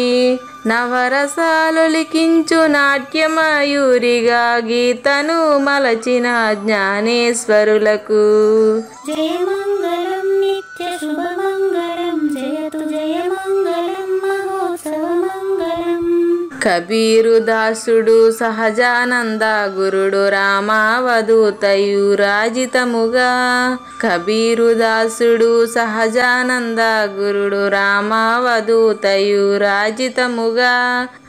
నవరసాలు లిఖించు నాట్యమయూరిగా గీతను మలచిన జ్ఞానేశ్వరులకు జయ మంగళం నిత్య శుభమంగళం జయతు జయ మంగళం మహోత్సవ మంగళం. కబీరు దాసుడు సహజానంద గురుడు రామావధూతయు రాజితముగా కబీరు దాసుడు సహజానంద గురుడు రామావధూతయు రాజితముగా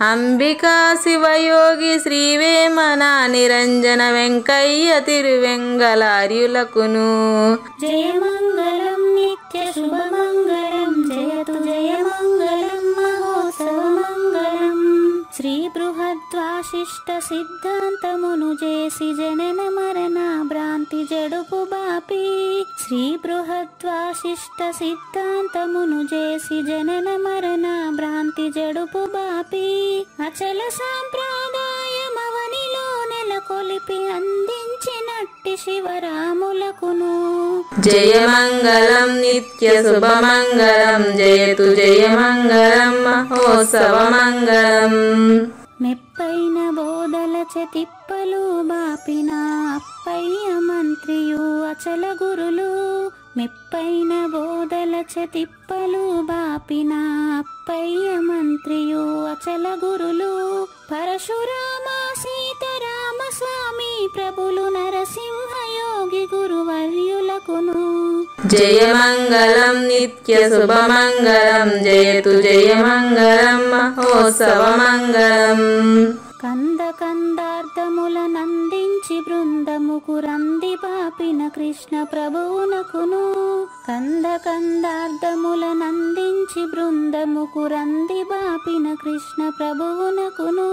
అంబికా శివయోగి శ్రీవేమన నిరంజన వెంకయ్య తిరువెంగళార్యులకును జయ మంగళం నిత్య శుభమంగళం జయతు జయ మంగళం మహోత్సవ మంగళం. శ్రీ బృహద్వాశిష్ట సిద్ధాంతమును చేసి జనన మరణ భ్రాంతి జడుపు బాపి శ్రీ బృహద్వాశిష్ట సిద్ధాంతమును చేసి జనన మరణ భ్రాంతి జడుపు బాపి అచల సాంప్రదాయమవనిలో నెలకొలిపి అందించినట్టి శివరాములకును జయ మంగళం నిత్య శుభమంగళం జయతు జయ మంగళం మహోత్సవ మంగళం. మెప్పైన బోధల తిప్పలు బాపిన అప్పయ్య మంత్రియు అచల గురులు మెప్పైన బోధల తిప్పలు బాపిన అప్పయ్య మంత్రియు అచల గురులు పరశురామ సీతారామ స్వామి ప్రభులు నరసింహ యోగి గురువర్యులకును జయ మంగళం నిత్య శుభమంగళం జయతు జయ మంగళం మహోత్సవ మంగళం. కంద కందార్థముల నందించి బృందముకు రంది పాపిన కృష్ణ ప్రభువునకును కంద కందార్థముల నందించి బృందముకు రంది బాపిన కృష్ణ ప్రభువునకును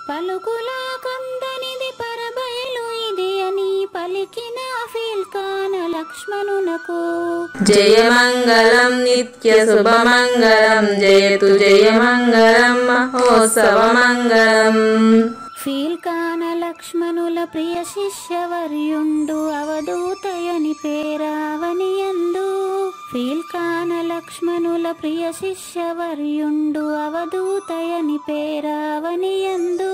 పలుకులా కందనిది పరబయలు ఇది అని పలికిన ఫీల్కాన లక్ష్మణునకు జయ మంగళం నిత్య శుభమంగళం జయతు జయ మంగళం మహోత్సవ మంగళం. ఫీల్కాన లక్ష్మణుల ప్రియ శిష్యవర్యుండు అవధూతయని పేరావనియందు ఫీల్కాన లక్ష్మణుల ప్రియ శిష్యవర్యుండు అవధూతయని పేరావనియందు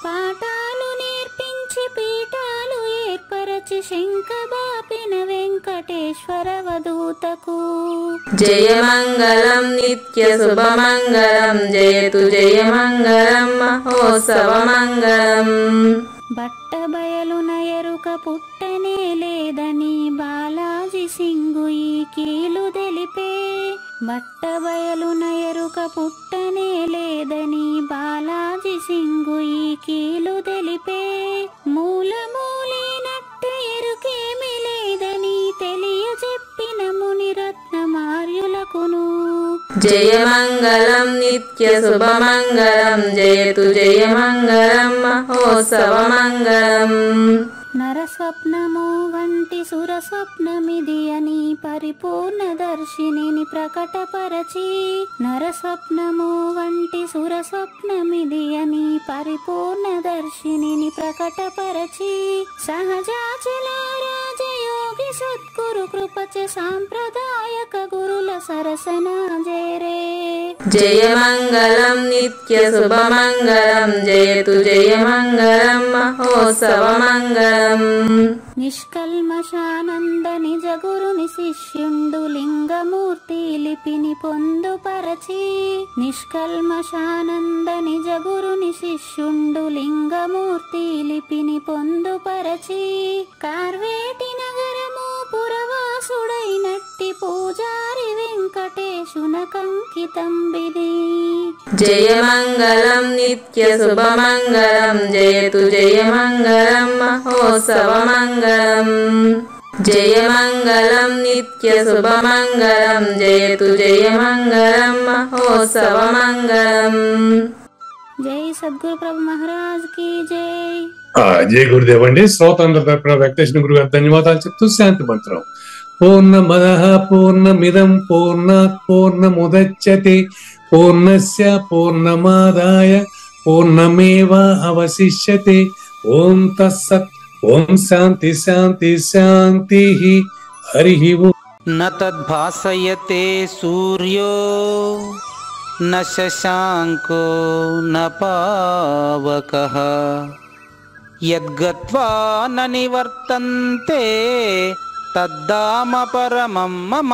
పాఠాలు నేర్పించి పీఠాలు ఏర్పరచి శంఖబాపిన వెంకటేశ్వర వధూతకు జయ మంగళం నిత్య శుభమంగళం జయతు జయ మంగళం మహోత్సవ మంగళం. బట్ట బయలున ఎరుక పుట్టనే లేదని బాలాజీ సింగు ఈ కీలు తెలిపే బట్ట బయలున ఎరుక పుట్టనే లేదని బాలాజీ సింగు ఈ కీలు తెలిపే మూలమూలేనట్టు ఎరుకేమి లేదని తెలియజెప్పిన మునిరత్నమార్యులకును జయమంగళం నిత్య శుభమంగళం జయతు జయమంగళం మహోత్సవమంగళం. నరస్వప్నము వంటి సురస్వప్నమిది అని పరిపూర్ణ దర్శినిని ప్రకటపరచి, నరస్వప్నము వంటి సురస్వప్నమిది అని పరిపూర్ణ దర్శినిని ప్రకటపరచి, సహజాచల రాజయోగి సద్గురు కృపచ సాంప్రదాయక గురుల సరసన జేరే. జయమంగళం నిత్య శుభమంగళం జయతు జయమంగళం మహోత్సవమంగళం. నిష్కల్మషానంద నిజ గురుని శిష్యుండు లింగమూర్తి లిపిని పొందుపరచి, నిష్కల్మషానంద నిజ గురుని శిష్యుండు లింగమూర్తి లిపిని పొందుపరచి, కార్వేటి నగరము పురవాసుడైనట్టి పూజారి వెంకటేశునకంకితం విధి. జయమంగళం నిత్య శుభమంగళం జయతు జయమంగళం మహోత్సవమంగళం. జయమంగళం నిత్య శుభమంగళం జయతు జయమంగళం మహోత్సవమంగళం. జై సద్గురు ప్రభు మహారాజ్ కి జై. జై గురుదేవ్ అండి. శ్రోతందరి తరపున వెంకటేశ్వర గురు గారు ధన్యవాదాలు చెప్తూ శాంతి మంత్రం. పూర్ణమదః పూర్ణమిదం పూర్ణాత్ పూర్ణముదచ్యతే పూర్ణస్య పూర్ణమాదాయ పూర్ణమేవావశిష్యతే. ఓం తత్సత్. ఓం శాంతి శాంతి శాంతి. హరి ఓం. న తద్భాసయతే సూర్యో న శశాంకో న పావకః యద్గత్వా న నివర్తంతే తద్ధామ పరమం మమ.